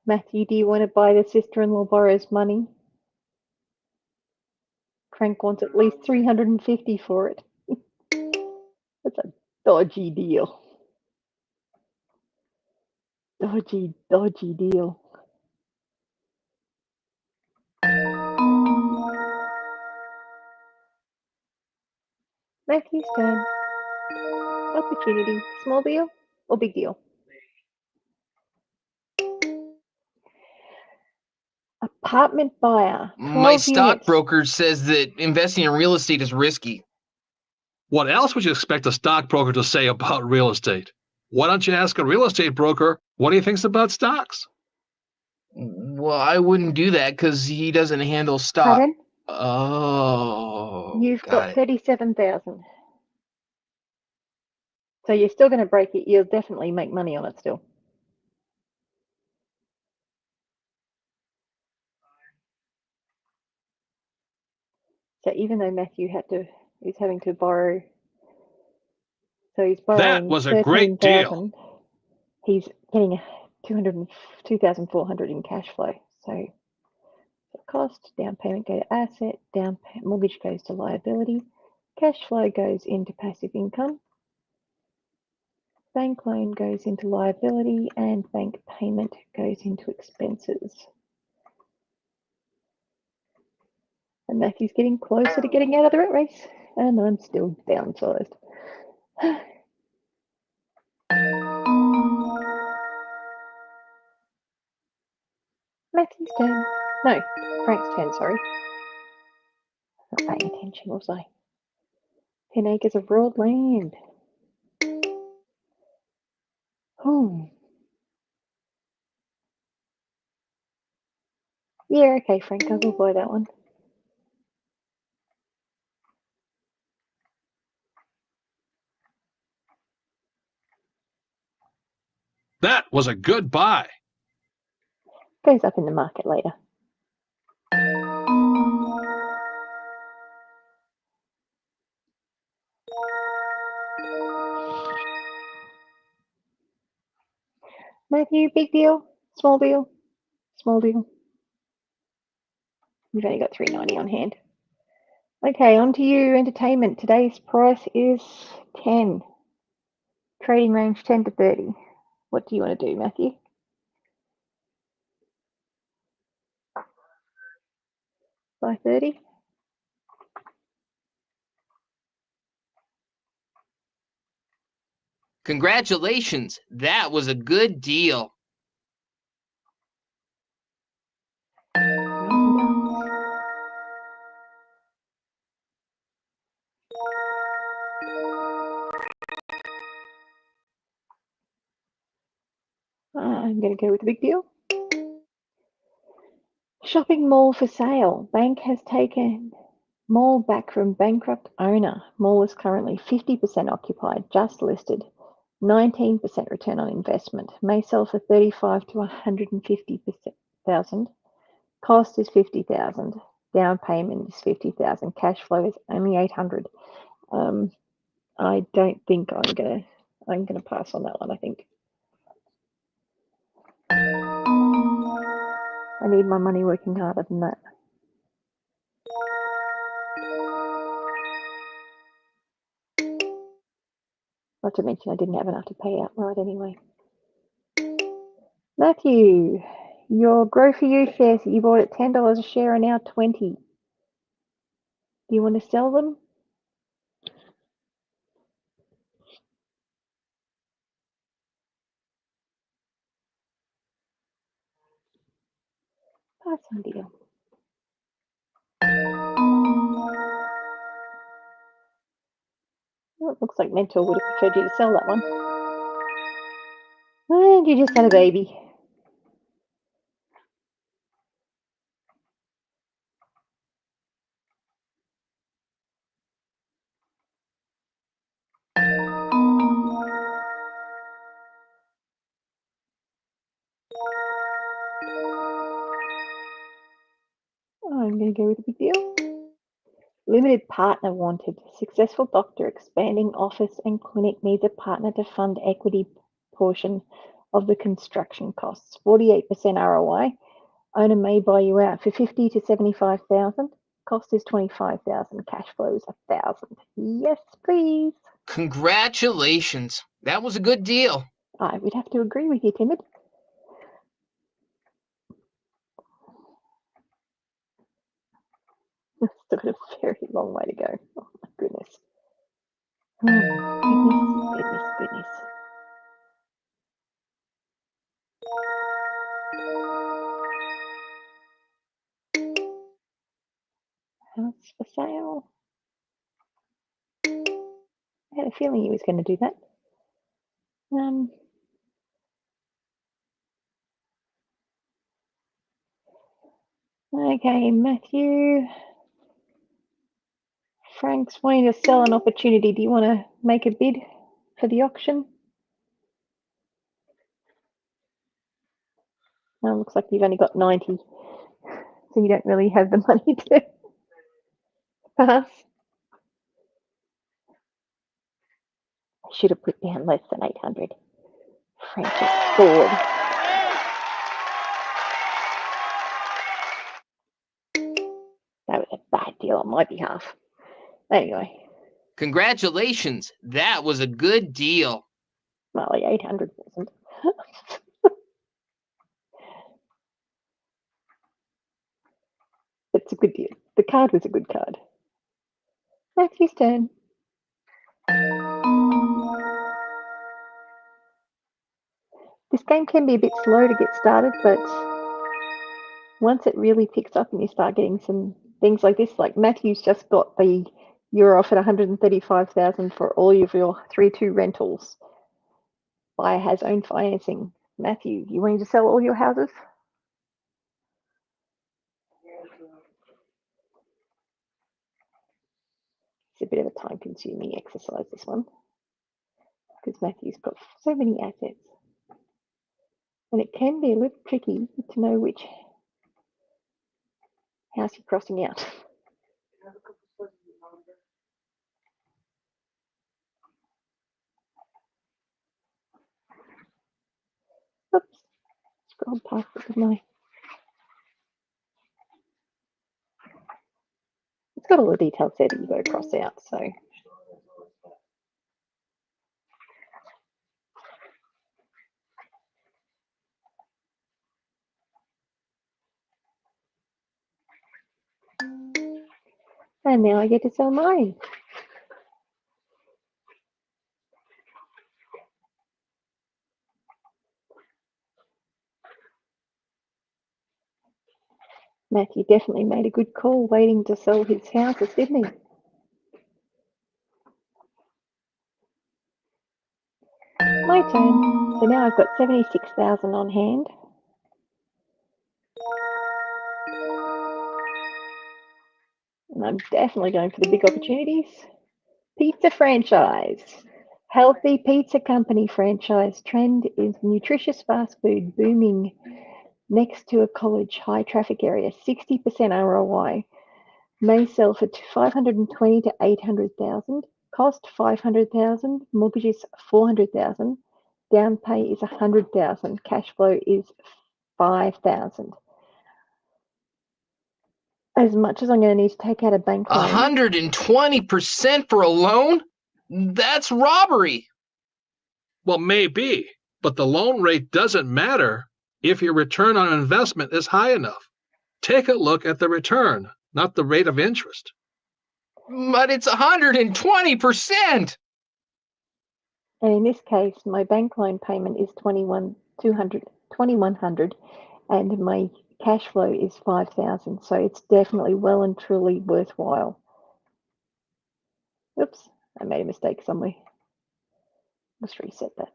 Matthew, do you want to buy the sister-in-law borrows money? Frank wants at least $350 for it. That's a dodgy deal. Dodgy deal. Matthew's turn. Opportunity. Small deal or big deal? apartment buyer. 12 My units. stockbroker says that investing in real estate is risky. What else would you expect a stockbroker to say about real estate? Why don't you ask a real estate broker what he thinks about stocks? Well, I wouldn't do that because he doesn't handle stock. Pardon? Oh, You've got it. 37,000. So you're still going to break it. You'll definitely make money on it still. So even though Matthew is having to borrow, so he's borrowing That was a great deal. 13,000. He's getting 2,400 in cash flow. So cost, down payment go to asset, mortgage goes to liability, cash flow goes into passive income, bank loan goes into liability, and bank payment goes into expenses. And Matthew's getting closer to getting out of the rat race, and I'm still downsized. Matthew's turn. No, Frank's turn, sorry. Not paying attention, was I? 10 acres of broad land. Oh. Yeah, okay, Frank, I will buy that one. That was a good buy. Goes up in the market later. Matthew, big deal, small deal, small deal. You've only got $3.90 on hand. Okay, on to you, entertainment. Today's price is 10. Trading range 10 to 30. What do you want to do, Matthew? By 30? Congratulations. That was a good deal. I'm going to go with the big deal. Shopping mall for sale. Bank has taken mall back from bankrupt owner. Mall is currently 50% occupied, just listed. 19% return on investment. May sell for 35 to 150,000. Cost is 50,000. Down payment is 50,000. Cash flow is only 800. I don't think I'm gonna pass on that one. I think I need my money working harder than that. Not to mention I didn't have enough to pay outright anyway. Matthew, your Grow For You shares that you bought at $10 a share are now 20. Do you want to sell them? Pass on deal. Well, it looks like Mentor would have preferred you to sell that one. And you just had a baby. I'm going to go with a big deal. Limited partner wanted. Successful doctor expanding office and clinic needs a partner to fund equity portion of the construction costs. 48% ROI. Owner may buy you out for 50 to 75,000. Cost is 25,000. Cash flow is 1,000. Yes, please. Congratulations. That was a good deal. I would have to agree with you, Timid. Still got a very long way to go. Oh my goodness. Oh, goodness. house for sale. I had a feeling he was going to do that. Okay, Matthew. Frank's wanting to sell an opportunity. Do you want to make a bid for the auction? Oh, looks like you've only got 90, so you don't really have the money to pass. I should have put down less than 800. Frank just scored. That was a bad deal on my behalf. Anyway. Congratulations. That was a good deal. Well, 800 wasn't. It's a good deal. The card was a good card. Matthew's turn. This game can be a bit slow to get started, but once it really picks up and you start getting some things like this, like Matthew's just got the you're off at 135,000 for all of your 3-2 rentals. Buyer has own financing. Matthew, you wanting to sell all your houses? It's a bit of a time-consuming exercise, this one, because Matthew's got so many assets. And it can be a little tricky to know which house you're crossing out. Oops, scrolled past it, didn't I? It's got all the details there that you've got to cross out, so. And now I get to sell mine. Matthew definitely made a good call waiting to sell his houses, didn't he? My turn. So now I've got 76,000 on hand. And I'm definitely going for the big opportunities. Pizza franchise. Healthy pizza company franchise trend is nutritious fast food booming next to a college high traffic area. 60% ROI. May sell for 520 to 800,000. Cost 500,000. Mortgages 400,000. Down pay is 100,000. Cash flow is 5,000. As much as I'm going to need to take out a bank loan. 120% for a loan? That's robbery. Well, maybe, but the loan rate doesn't matter if your return on investment is high enough. Take a look at the return, not the rate of interest. But it's 120%. And in this case, my bank loan payment is 2,100, and my cash flow is 5,000. So it's definitely well and truly worthwhile. Oops, I made a mistake somewhere. Let's reset that.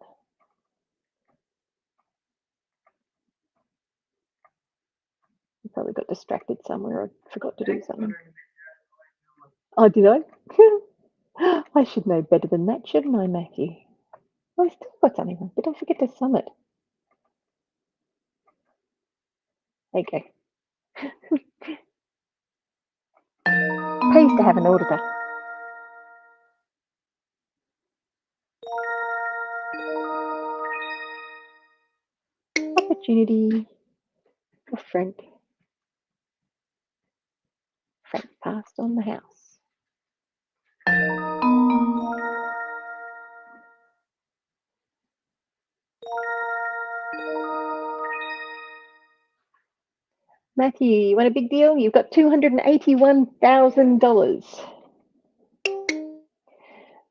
I probably got distracted somewhere. I forgot to do something. Oh, did I? I should know better than that, shouldn't I, Matthew? I still got something wrong. Did I forget to sum it? Okay. Pays to have an auditor. Opportunity for Frank. Frank passed on the house. Matthew, you want a big deal? You've got $281,000.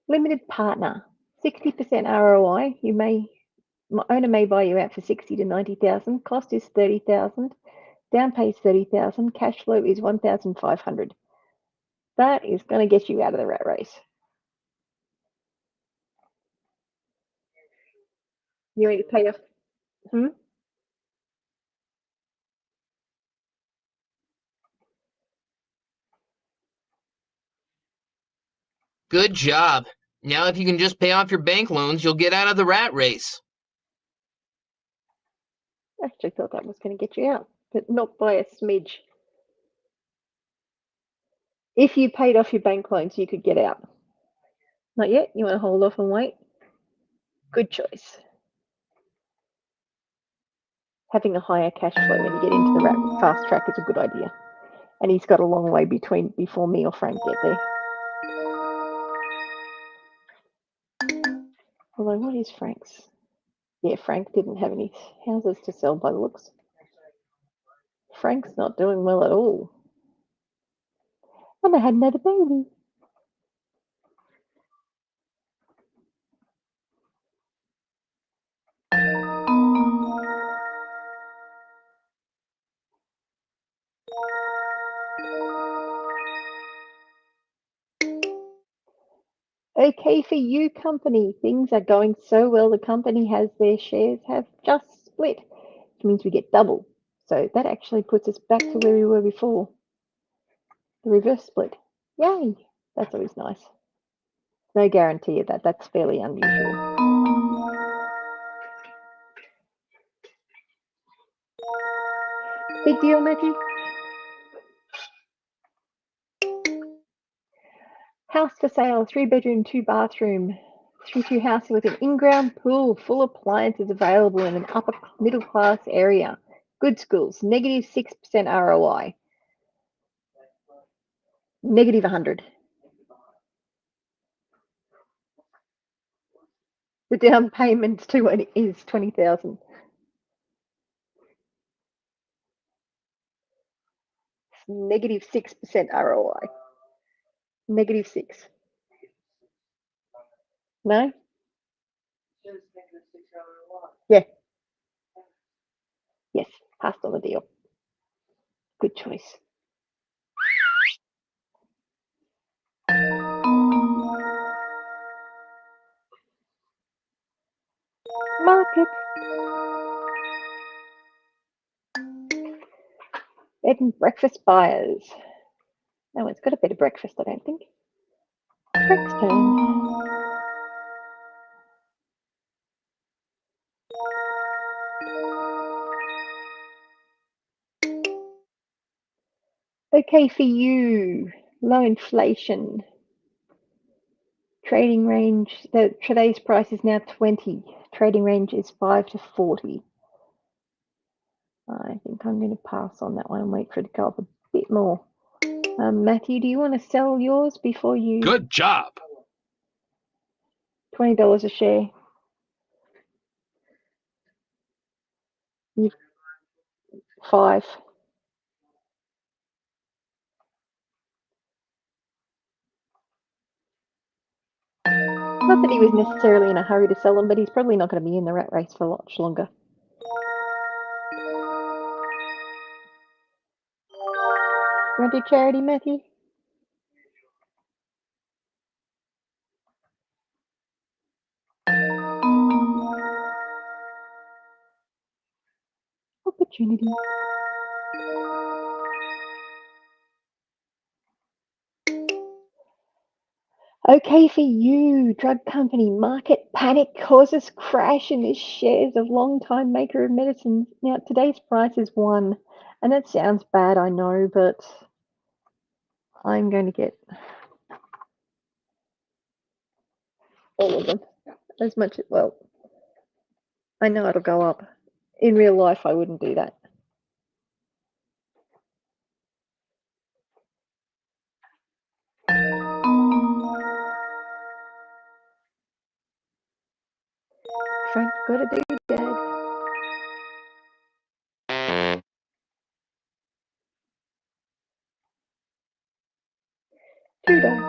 Limited partner, 60% ROI. Owner may buy you out for 60 to 90,000. Cost is 30,000. Down pay is 30,000. Cash flow is 1,500. That is going to get you out of the rat race. You need to pay off. Good job. Now, if you can just pay off your bank loans, you'll get out of the rat race. I actually thought that was going to get you out, but not by a smidge. If you paid off your bank loans, you could get out. Not yet? You want to hold off and wait? Good choice. Having a higher cash flow when you get into the fast track is a good idea. And he's got a long way before me or Frank get there. Although, what is Frank's? Yeah, Frank didn't have any houses to sell by the looks. Frank's not doing well at all. And I had another baby. Okay for you, company. Things are going so well. The company has their shares have just split, which means we get double. So that actually puts us back to where we were before. The reverse split. Yay! That's always nice. No guarantee of that. That's fairly unusual. Big deal, Matthew. House for sale, 3-bedroom, 2-bathroom, 3-2 house with an in-ground pool, full appliances available in an upper middle class area. Good schools, negative 6% ROI. Negative 100. The down payment is 20,000. Negative 6% ROI. Negative 6. No? Yeah. Yes, passed on the deal. Good choice. Market. Bed and breakfast buyers. No one's got a bed and breakfast, I don't think. Frank's turn. Okay for you. Low inflation. Trading range. Today's price is now 20. Trading range is 5 to 40. I think I'm going to pass on that one and wait for it to go up a bit more. Matthew, do you want to sell yours before you? Good job. $20 a share. 5. Not that he was necessarily in a hurry to sell them, but he's probably not going to be in the rat race for much longer. You want to do charity, Matthew? Opportunity. Okay for you, drug company. Market panic causes crash in the shares of long-time maker of medicines. Now, today's price is 1, and that sounds bad, I know, but I'm going to get all of them. As much as, well, I know it'll go up. In real life, I wouldn't do that. Frank, got to do, Dad. Two dice.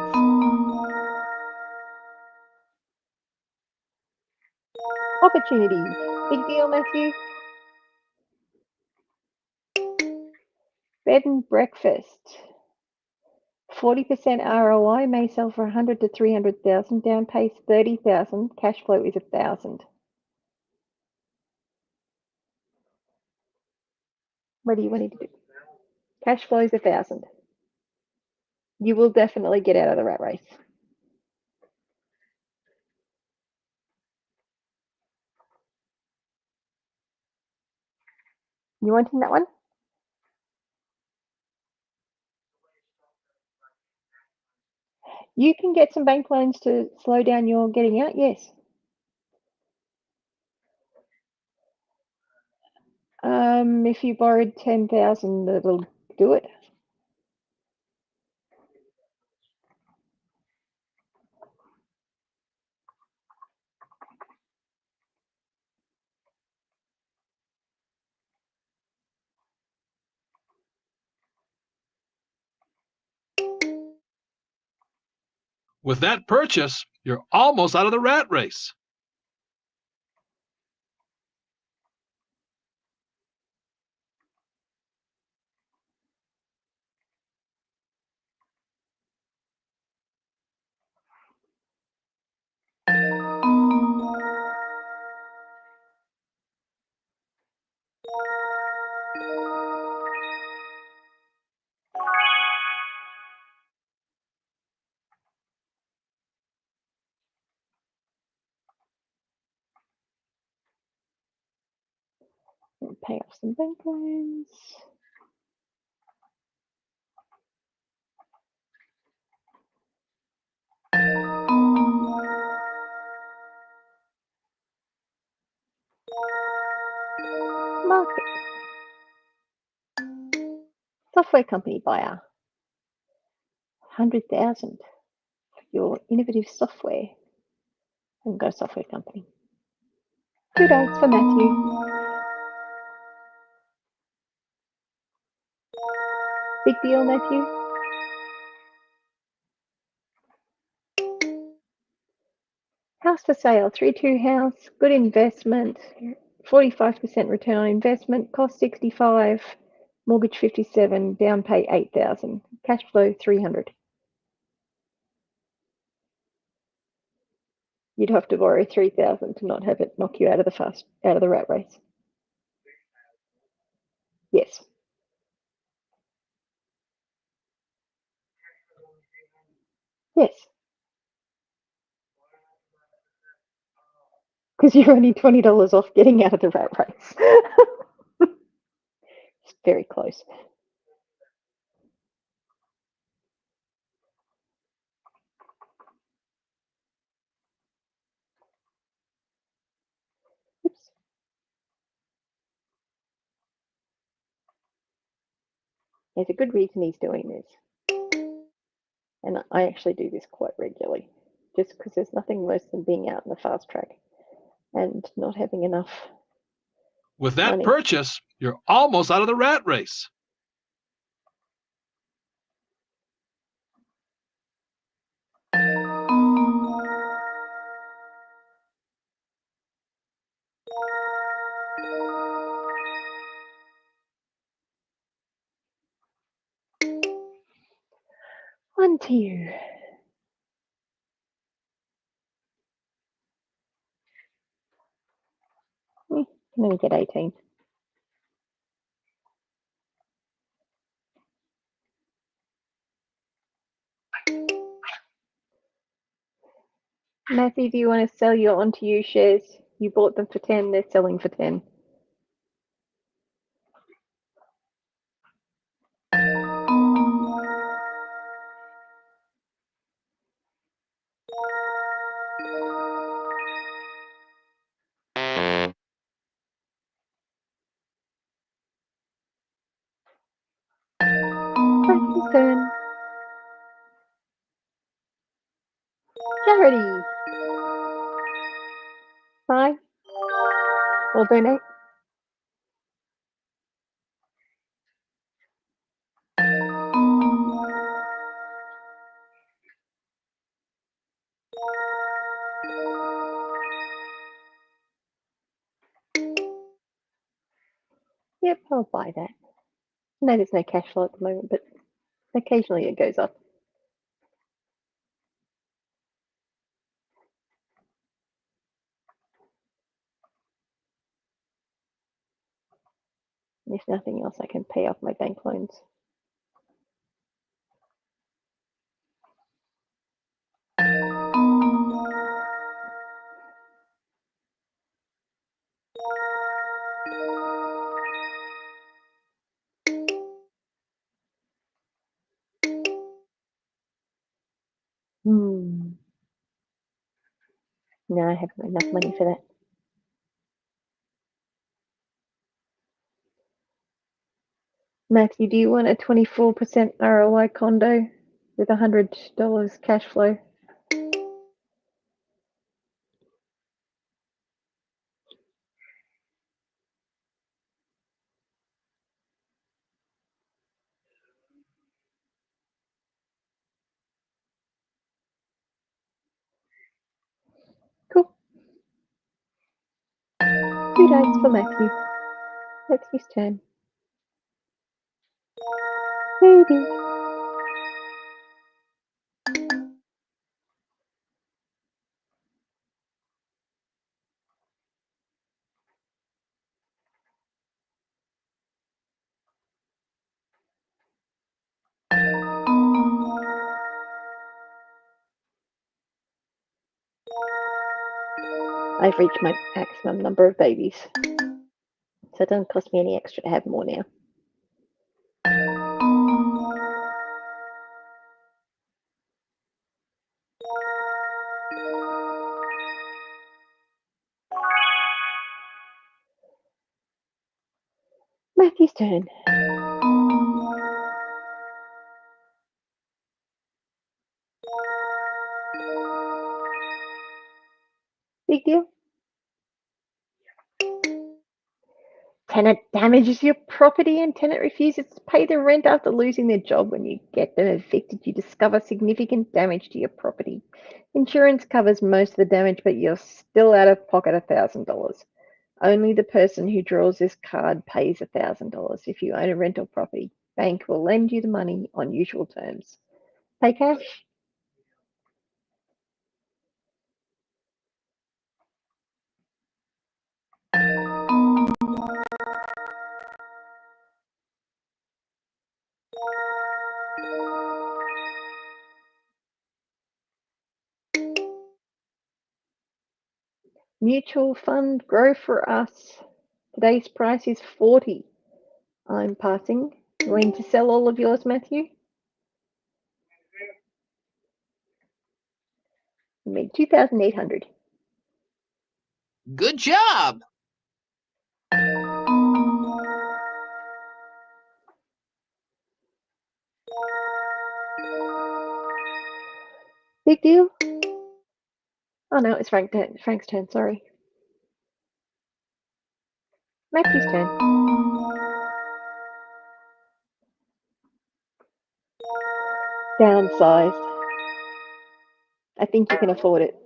Opportunity. Big deal, Matthew. Bed and breakfast. 40% ROI may sell for 100 to 300,000. Down pays 30,000. Cash flow is 1,000. What do you need to do? Cash flow is 1,000. You will definitely get out of the rat race. You wanting that one? You can get some bank loans to slow down your getting out, yes. If you borrowed 10,000, it'll do it. With that purchase, you're almost out of the rat race. Pay off some bank loans. Market. Software company buyer. 100,000 for your innovative software. And go software company. Kudos for Matthew. Big deal, Matthew. House for sale, 3-2 house, good investment, 45% return on investment, cost 65, mortgage 57, down pay 8,000, cash flow 300. You'd have to borrow 3,000 to not have it knock you out of the rat race. Yes. Yes. Because you're only $20 off getting out of the rat race. It's very close. Oops. There's a good reason he's doing this. And I actually do this quite regularly, just because there's nothing worse than being out in the fast track and not having enough. With that money. purchase, you're almost out of the rat race. On to you. Can only get 18. Matthew, do you want to sell your onto you shares? You bought them for 10, they're selling for 10. Frankie's turn. Charity. Buy or donate. Yep, I'll buy that. No, there's no cash flow at the moment, but occasionally it goes up. If nothing else, I can pay off my bank loans. No, I haven't got enough money for that. Matthew, do you want a 24% ROI condo with $100 cash flow? Cool. 2 dice for Matthew. Matthew's turn. Baby. I've reached my maximum number of babies, so it doesn't cost me any extra to have more now. Matthew's turn. Big deal. Tenant damages your property and tenant refuses to pay the rent after losing their job. When you get them evicted, you discover significant damage to your property. Insurance covers most of the damage, but you're still out of pocket $1,000. Only the person who draws this card pays $1,000. If you own a rental property, bank will lend you the money on usual terms. Pay cash. Mutual fund grow for us. Today's price is 40. I'm passing. Going to sell all of yours, Matthew? You made 2,800. Good job. Big deal. Oh no, it's Frank's turn, sorry. Matthew's turn. Downsized. I think you can afford it.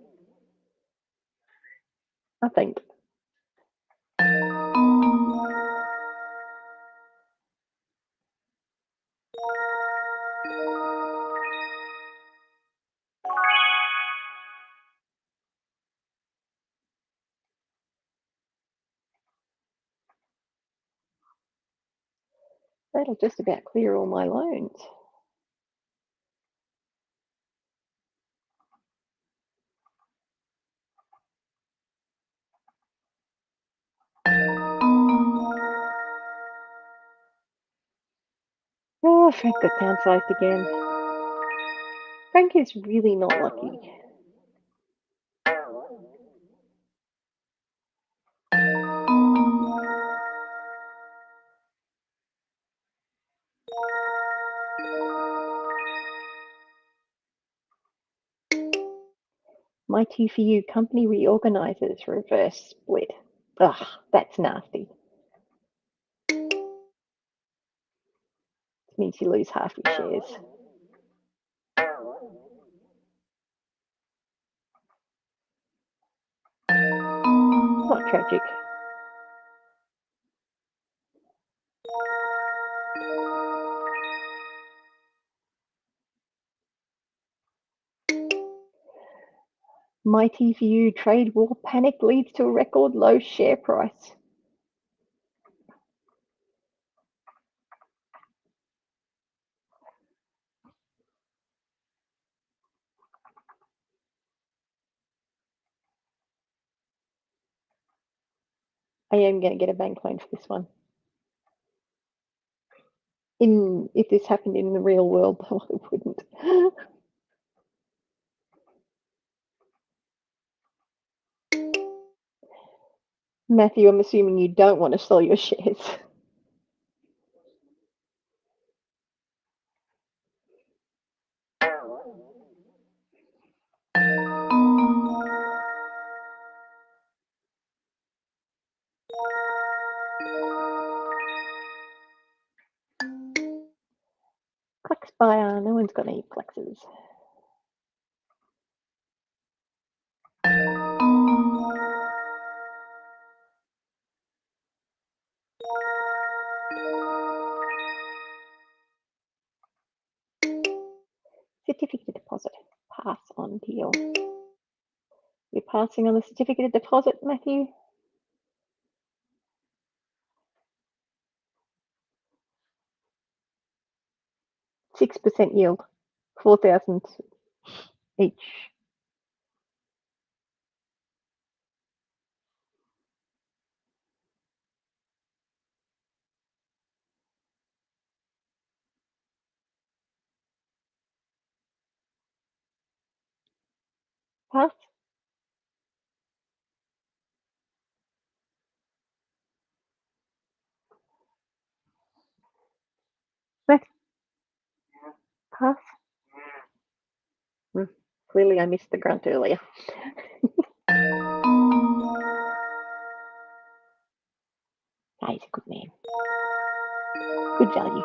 I think. That'll just about clear all my loans. Oh, Frank got downsized again. Frank is really not lucky. My T for you company reorganizes, reverse split. Ugh, that's nasty. It means you lose half your shares. Not tragic. Mighty for you, trade war panic leads to a record low share price. I am going to get a bank loan for this one. If this happened in the real world, though, I wouldn't. Matthew, I'm assuming you don't want to sell your shares. Plex buyer, no one's got any plexes. Certificate of deposit, pass on deal. You're passing on the certificate of deposit, Matthew? %6 yield, 4,000 each. Pass. Pass. Clearly I missed the grunt earlier. He's a good man. Good value.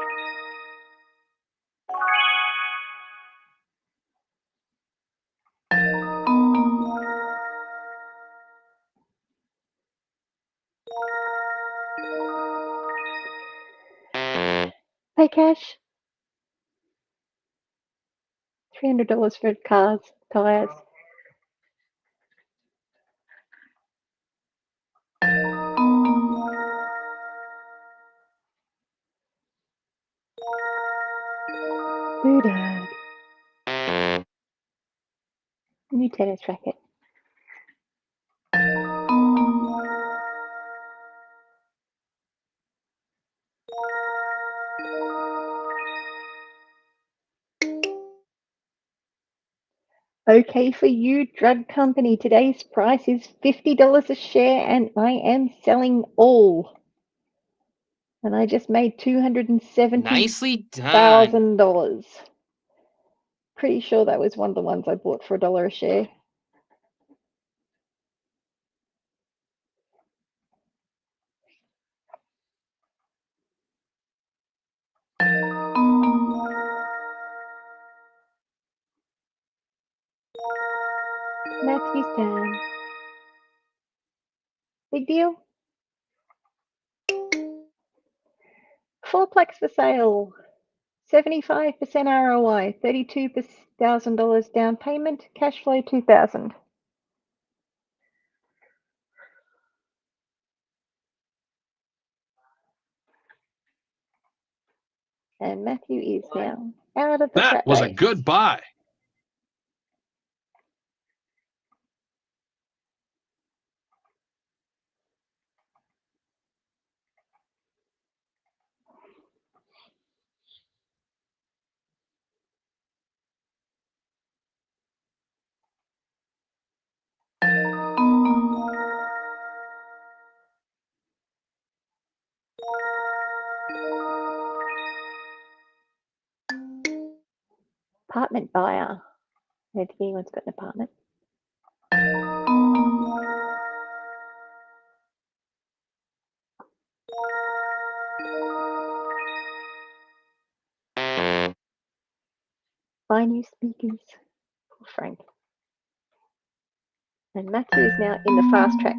Pay cash. $300 for cars, tyres. Boodad. New tennis racket. Okay for you, drug company. Today's price is $50 a share and I am selling all. And I just made Nicely done. $270,000. Pretty sure that was one of the ones I bought for $1 a share. Matthew's turn. Big deal. Fourplex for sale. 75% ROI, $32,000 down payment, cash flow $2,000. And Matthew is now out of the That rat was a race. good buy. Apartment buyer. I don't think anyone's got an apartment. Buy new speakers for Frank. And Matthew is now in the fast track.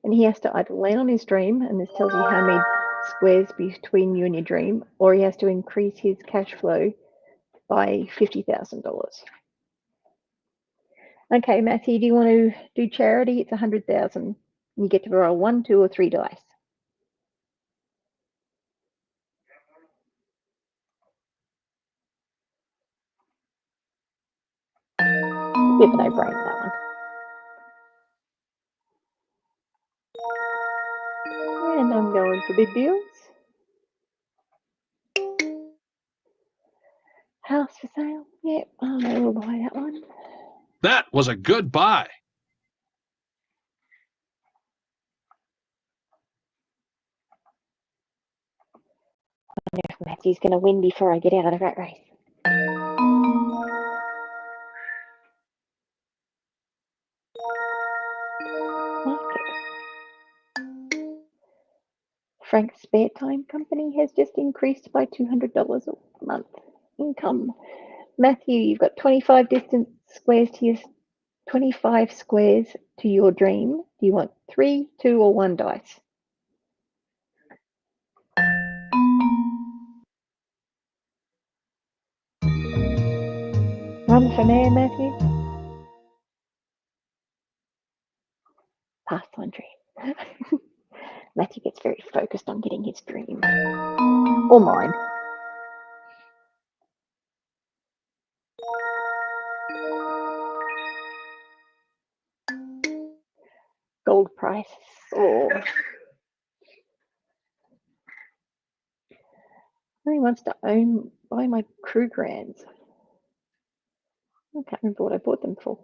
And he has to either land on his dream, and this tells you how many squares between you and your dream, or he has to increase his cash flow by $50,000. Okay, Matthew, do you want to do charity? It's 100,000. You get to roll 1, 2, or 3 dice. Bit of a no-brainer, that one. for big deals. House for sale. Yep, I will buy that one. That was a good buy. I wonder if Matthew's going to win before I get out of the rat race. Frank's Spare Time Company has just increased by $200 a month income. Matthew, you've got 25 squares to your dream. Do you want 3, 2, or 1 dice? Run for mayor, Matthew. Pass on dream. Matthew gets very focused on getting his dream. Or mine. Gold price. Oh. He wants to buy my crew grands. I can't remember what I bought them for.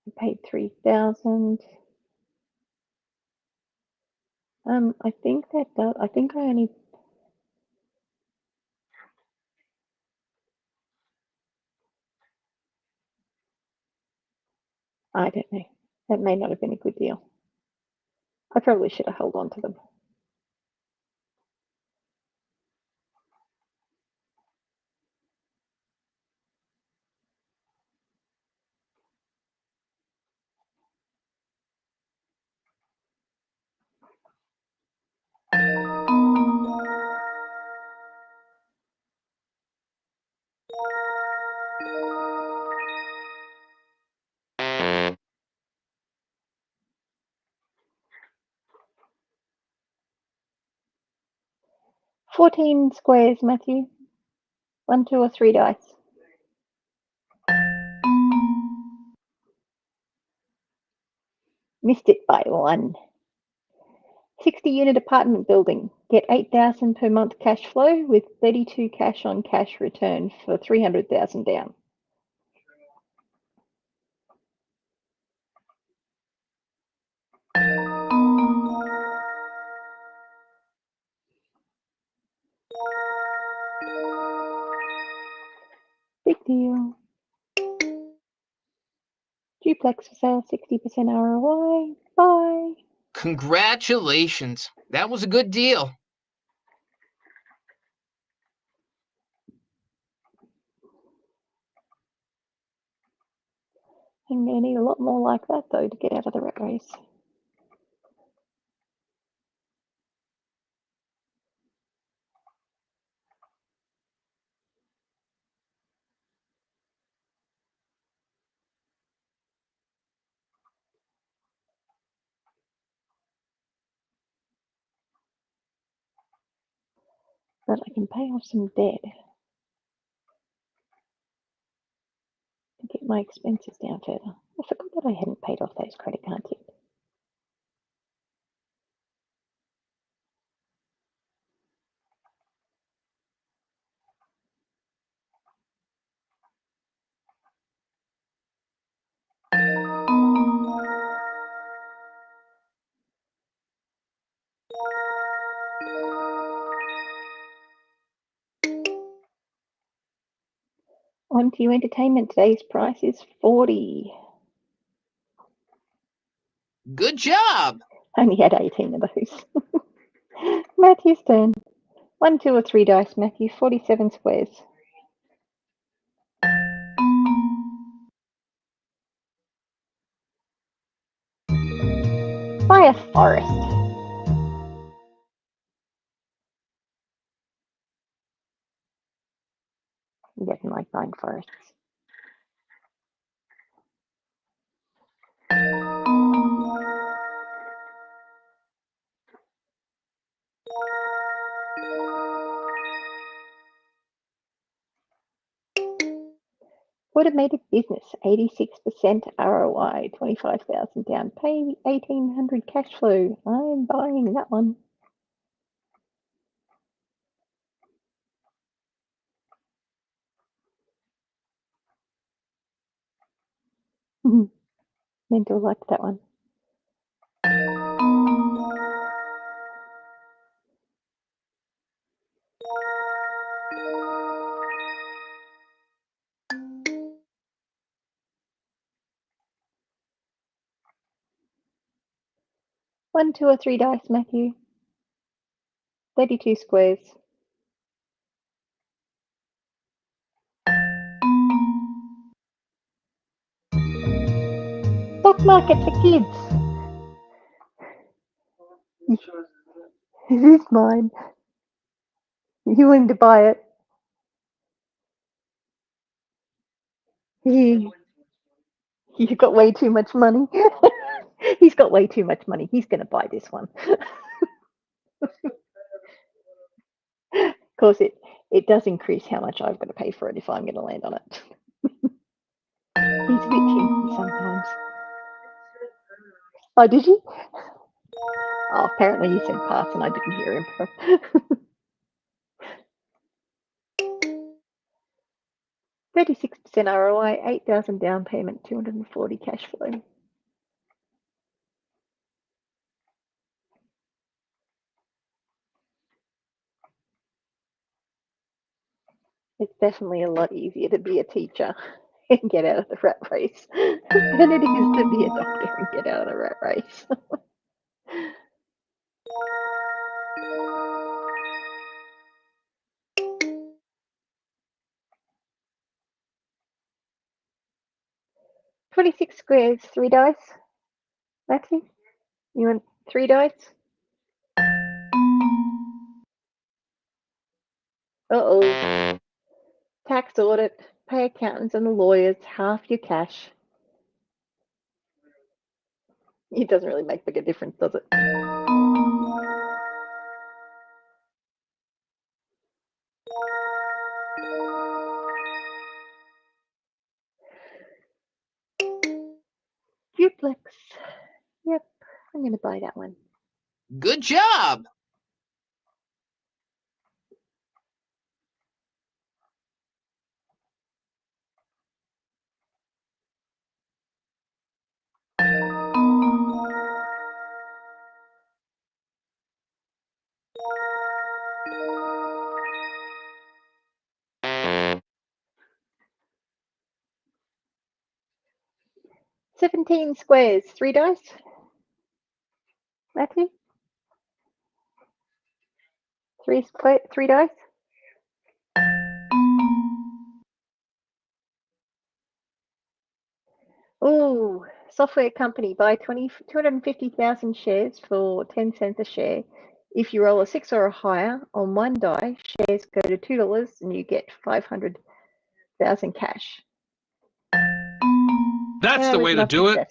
I paid $3,000. I think that does. I think I only. I don't know. That may not have been a good deal. I probably should have held on to them. $14 squares, Matthew. 1, 2, or 3 dice. Missed it by 1. 60-unit apartment building. Get $8,000 per month cash flow with 32 cash on cash return for $300,000 down. Big deal. Duplex for sale, 60% ROI. Bye. Congratulations. That was a good deal. I'm going to need a lot more like that, though, to get out of the rat race. But I can pay off some debt to get my expenses down further. I forgot that I hadn't paid off those credit cards yet. On to entertainment. Today's price is $40. Good job. Only had 18 of those. Matthew's turn. 1, 2, or 3 dice, Matthew. 47 squares. Buy a forest. He doesn't like buying forests. Automated business, 86% ROI, 25,000 down, pay 1,800 cash flow. I'm buying that one. Mental like that one. One, two, or three dice, Matthew. 32 squares. Stock market for kids. It is mine. You want to buy it? You've got way too much money. He's got way too much money. He's going to buy this one. Of course, it does increase how much I've got to pay for it if I'm going to land on it. He's a bit cheeky sometimes. Oh, did you? Oh, apparently he said pass and I didn't hear him. 36% ROI, 8,000 down payment, 240 cash flow. It's definitely a lot easier to be a teacher and get out of the rat race than it is to be a doctor and get out of the rat race. "26 squares, 3 dice. Matthew, you want 3 dice? Uh-oh. Tax audit, pay accountants and the lawyers half your cash. It doesn't really make big a difference, does it? Duplex. Yep, I'm going to buy that one. Good job. "17 squares, 3 dice. Matthew? 3 dice. Oh, software company buy 250,000 shares for 10 cents a share. If you roll a 6 or a higher on one die, shares go to $2 and you get 500,000 cash. That's the way to do it.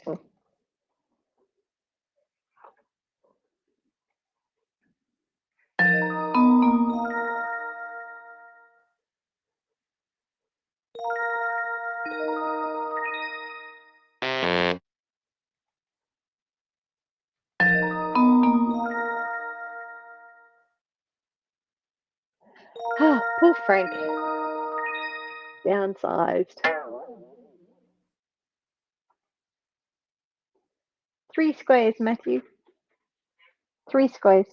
Ah, poor Frank. Downsized. 3 squares, Matthew. 3 squares.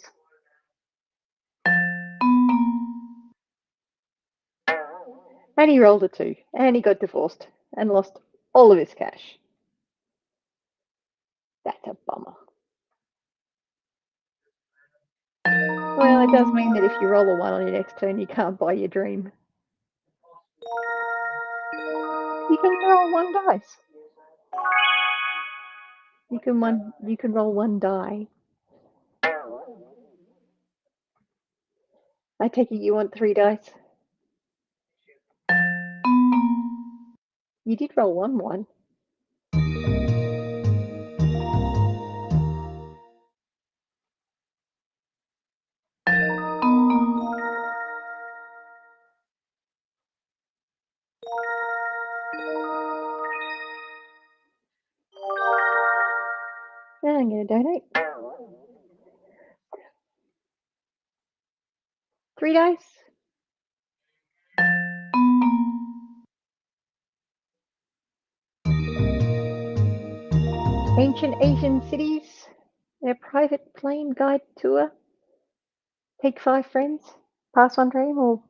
And he rolled a 2. And he got divorced and lost all of his cash. That's a bummer. Well, it does mean that if you roll a 1 on your next turn, you can't buy your dream. You can roll 1 dice. You can roll 1 die. I take it you want 3 dice. You did roll 1. I'm going to donate. 3 dice. Ancient Asian cities. A private plane guide tour. Take 5 friends. Pass one dream or...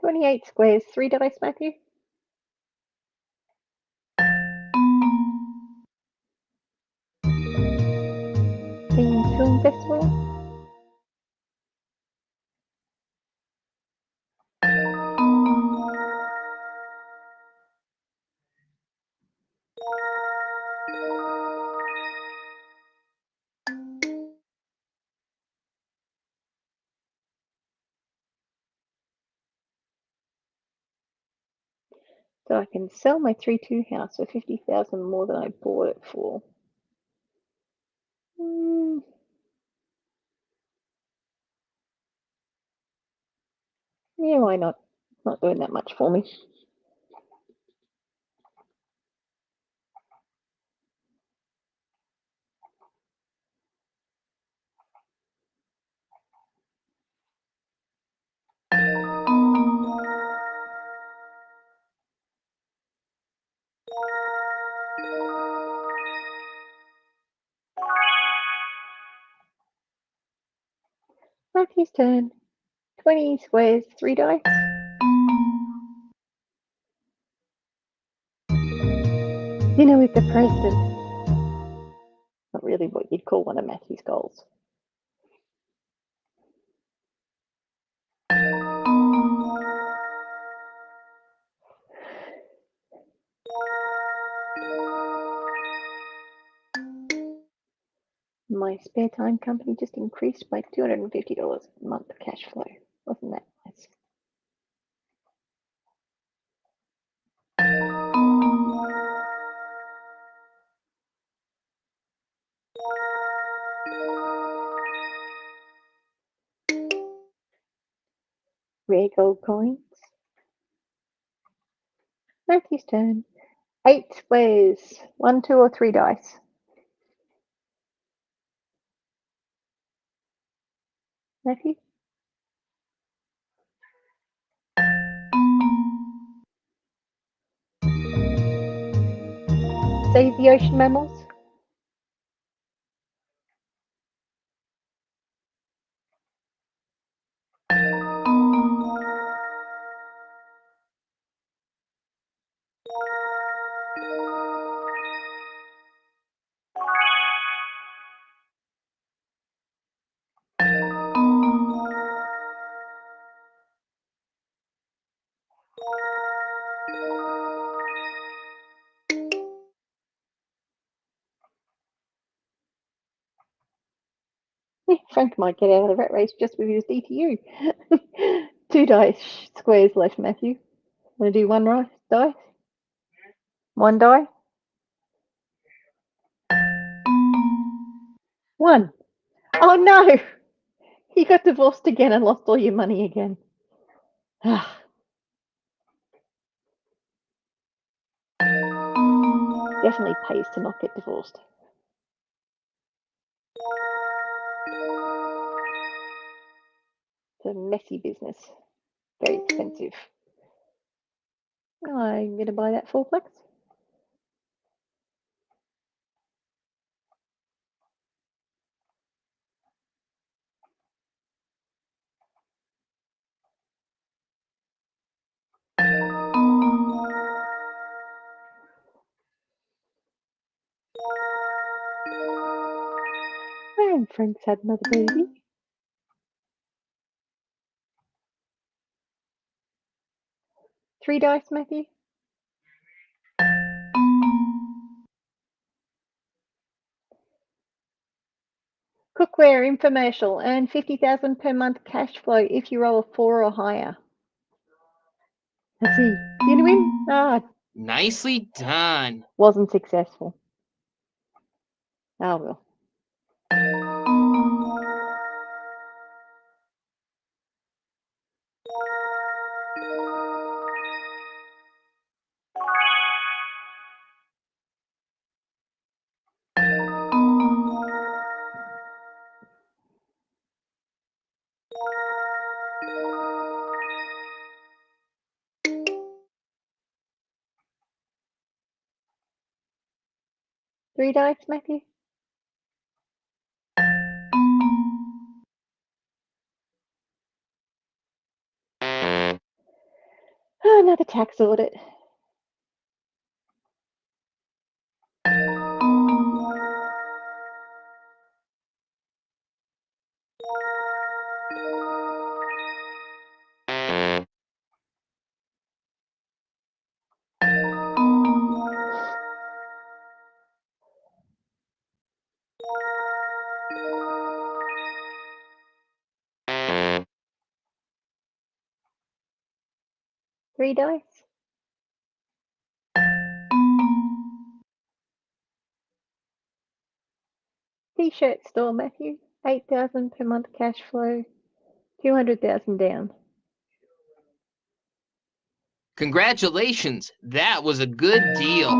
$28 squares. 3 dice, Matthew. Queen's Film Festival. So I can sell my 3-2 house for $50,000 more than I bought it for. Yeah, why not? Not doing that much for me. Matthew's turn. 20 squares, 3 dice. Dinner with the president. Not really what you'd call one of Matthew's goals. My spare time company just increased by $250 a month cash flow. Wasn't that nice? Rare gold coins. Matthew's turn. 8 squares. 1, 2, or 3 dice. Matthew? Save the ocean mammals. Frank might get out of the rat race just with his DTU. 2 dice squares left, Matthew. Want to do 1 die? 1 die? 1. Oh no! You got divorced again and lost all your money again. Definitely pays to not get divorced. It's a messy business. Very expensive. I'm going to buy that 4-plex. And Frank's had another baby. 3 dice, Matthew. Cookware infomercial and 50,000 per month cash flow if you roll a 4 or higher. Let's see. Did you win? Ah, Nicely done. wasn't successful. Oh well. Three dice, Matthew. Oh, another tax audit. Three dice. T-shirt store, Matthew. 8,000 per month cash flow. 200,000 down. Congratulations. That was a good deal.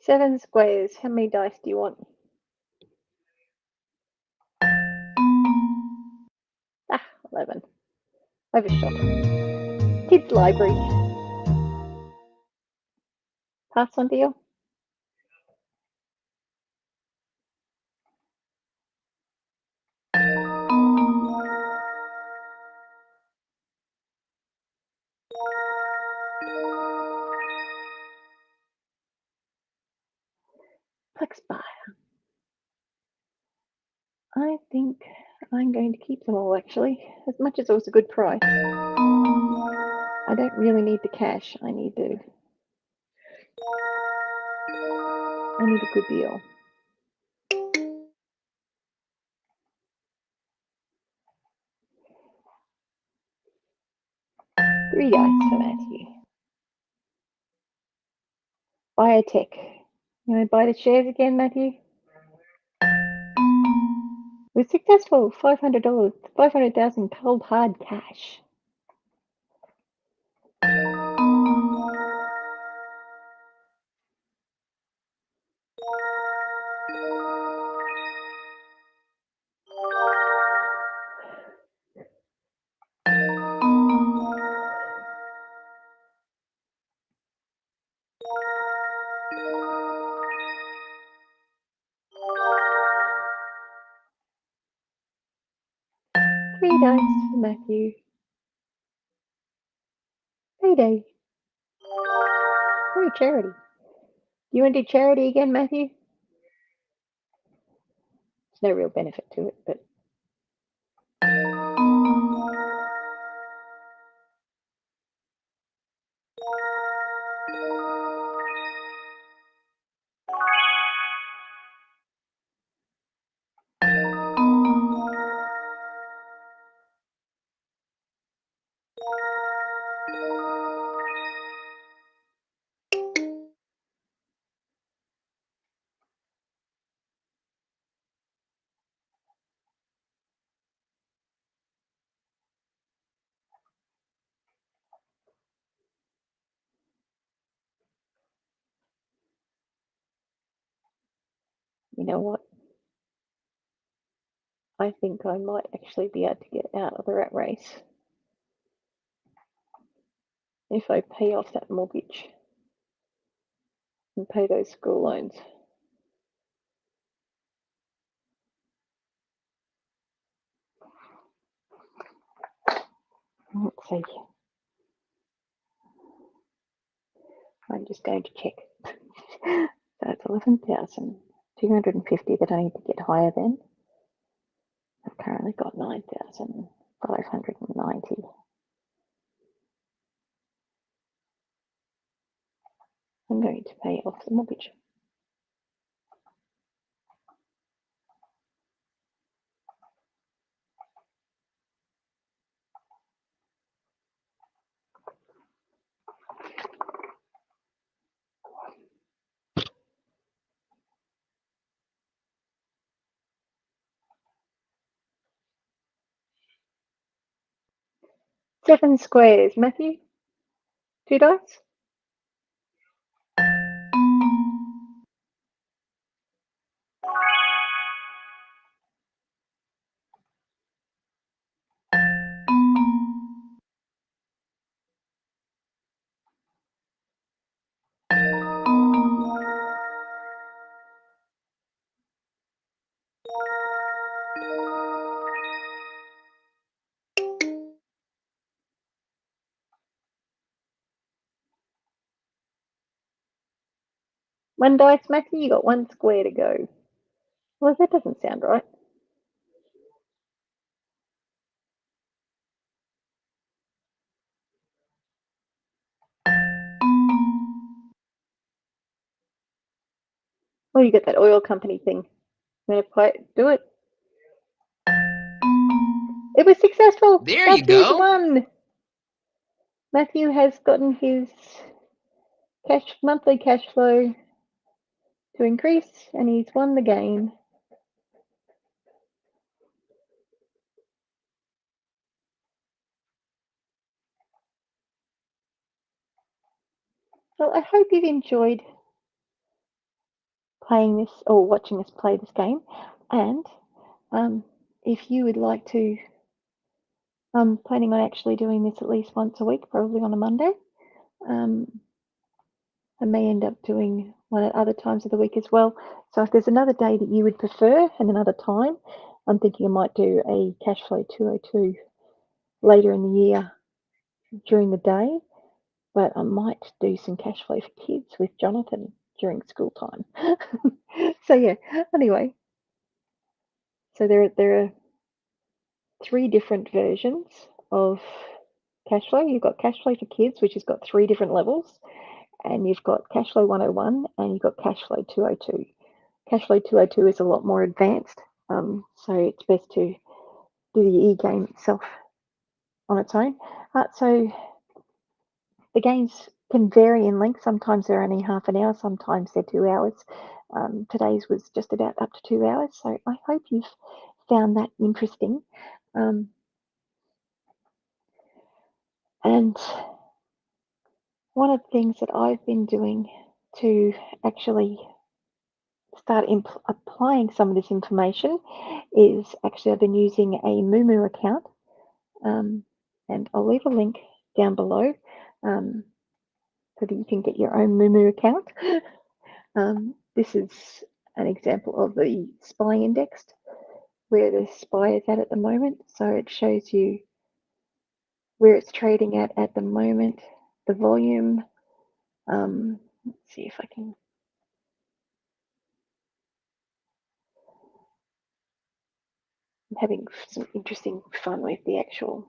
Seven squares. How many dice do you want? Ah, 11. Overshot. Kids library. Pass on deal. Plex buyer. I think I'm going to keep them all, actually, as much as it was a good price. I don't really need the cash. I need a good deal. Three dice for Matthew. Biotech. You want to buy the shares again, Matthew? We're successful. $500. 500,000 cold hard cash. Three dice for Matthew. Payday. Oh, charity. You want to do charity again, Matthew? There's no real benefit to it, but you know what? I think I might actually be able to get out of the rat race. if I pay off that mortgage and pay those school loans. Let's see. I'm just going to check. So it's 11,250 that I need to get higher than. I've currently got 9,590. I'm going to pay off the mortgage. Seven squares, Matthew. 2 dice. One dice, Matthew. You got 1 square to go. Well, that doesn't sound right. Well, you got that oil company thing. I'm going to do it. It was successful. There you Matthew's go. won. Matthew has gotten his monthly cash flow to increase, and he's won the game. Well, I hope you've enjoyed playing this or watching us play this game. And if you would like to, I'm planning on actually doing this at least once a week, probably on a Monday. I may end up doing one at other times of the week as well. So if there's another day that you would prefer and another time, I'm thinking I might do a Cashflow 202 later in the year during the day, but I might do some Cashflow for kids with Jonathan during school time. So yeah, anyway, so there are 3 different versions of Cashflow. You've got Cashflow for kids, which has got 3 different levels, and you've got Cashflow 101 and you've got Cashflow 202. Cashflow 202 is a lot more advanced, so it's best to do the e-game itself on its own. So the games can vary in length. Sometimes they're only half an hour, sometimes they're 2 hours. Today's was just about up to 2 hours, so I hope you've found that interesting. And one of the things that I've been doing to actually start applying some of this information is actually I've been using a Moomoo account, and I'll leave a link down below so that you can get your own Moomoo account. This is an example of the SPY index, where the SPY is at the moment. So it shows you where it's trading at the moment, the volume. Let's see if I can. I'm having some interesting fun with the actual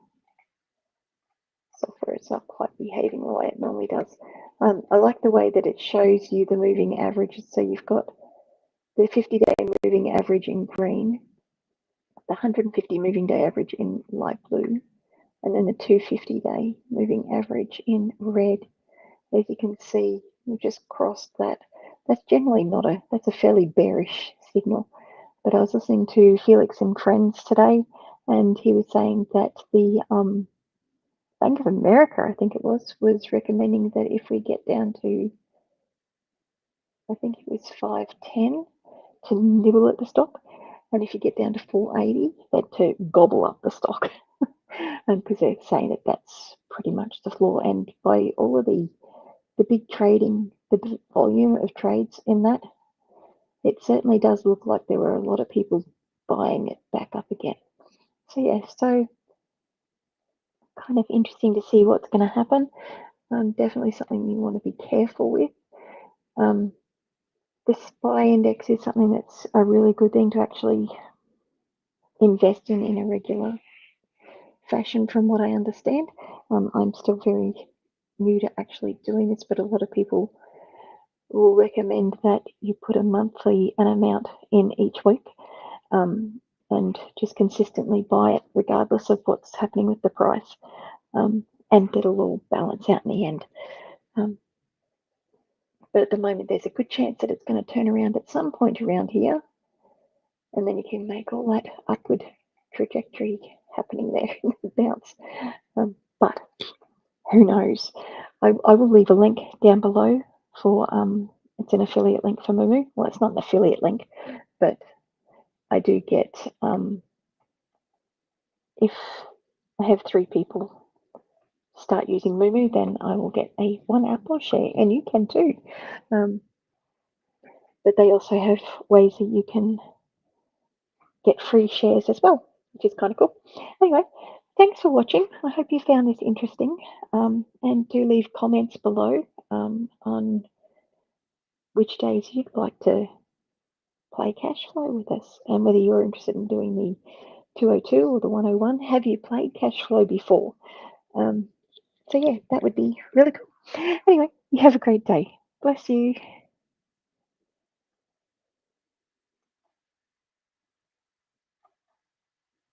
software. It's not quite behaving the way it normally does. I like the way that it shows you the moving averages. So you've got the 50-day moving average in green, the 150 moving day average in light blue, and then the 250-day moving average in red. As you can see, we've just crossed that. That's generally that's a fairly bearish signal. But I was listening to Felix and Friends today, and he was saying that the Bank of America, I think it was recommending that if we get down to, I think it was 510, to nibble at the stock, and if you get down to 480, that to gobble up the stock. because they're saying that that's pretty much the floor. And by all of the big trading, the big volume of trades in that, it certainly does look like there were a lot of people buying it back up again. So yeah, so kind of interesting to see what's going to happen. Definitely something you want to be careful with. The SPY index is something that's a really good thing to actually invest in a regular fashion, from what I understand. I'm still very new to actually doing this, but a lot of people will recommend that you put an amount in each week, and just consistently buy it regardless of what's happening with the price, and it'll all balance out in the end. But at the moment, there's a good chance that it's going to turn around at some point around here, and then you can make all that upward trajectory happening there in the bounce. But who knows? I will leave a link down below for it's an affiliate link for Moomoo. Well, it's not an affiliate link, but I do get if I have 3 people start using Moomoo, then I will get a 1 Apple share, and you can too. But they also have ways that you can get free shares as well, which is kind of cool. Anyway, thanks for watching. I hope you found this interesting, and do leave comments below on which days you'd like to play Cashflow with us, and whether you're interested in doing the 202 or the 101. Have you played Cashflow before? So yeah, that would be really cool. Anyway, you have a great day. Bless you.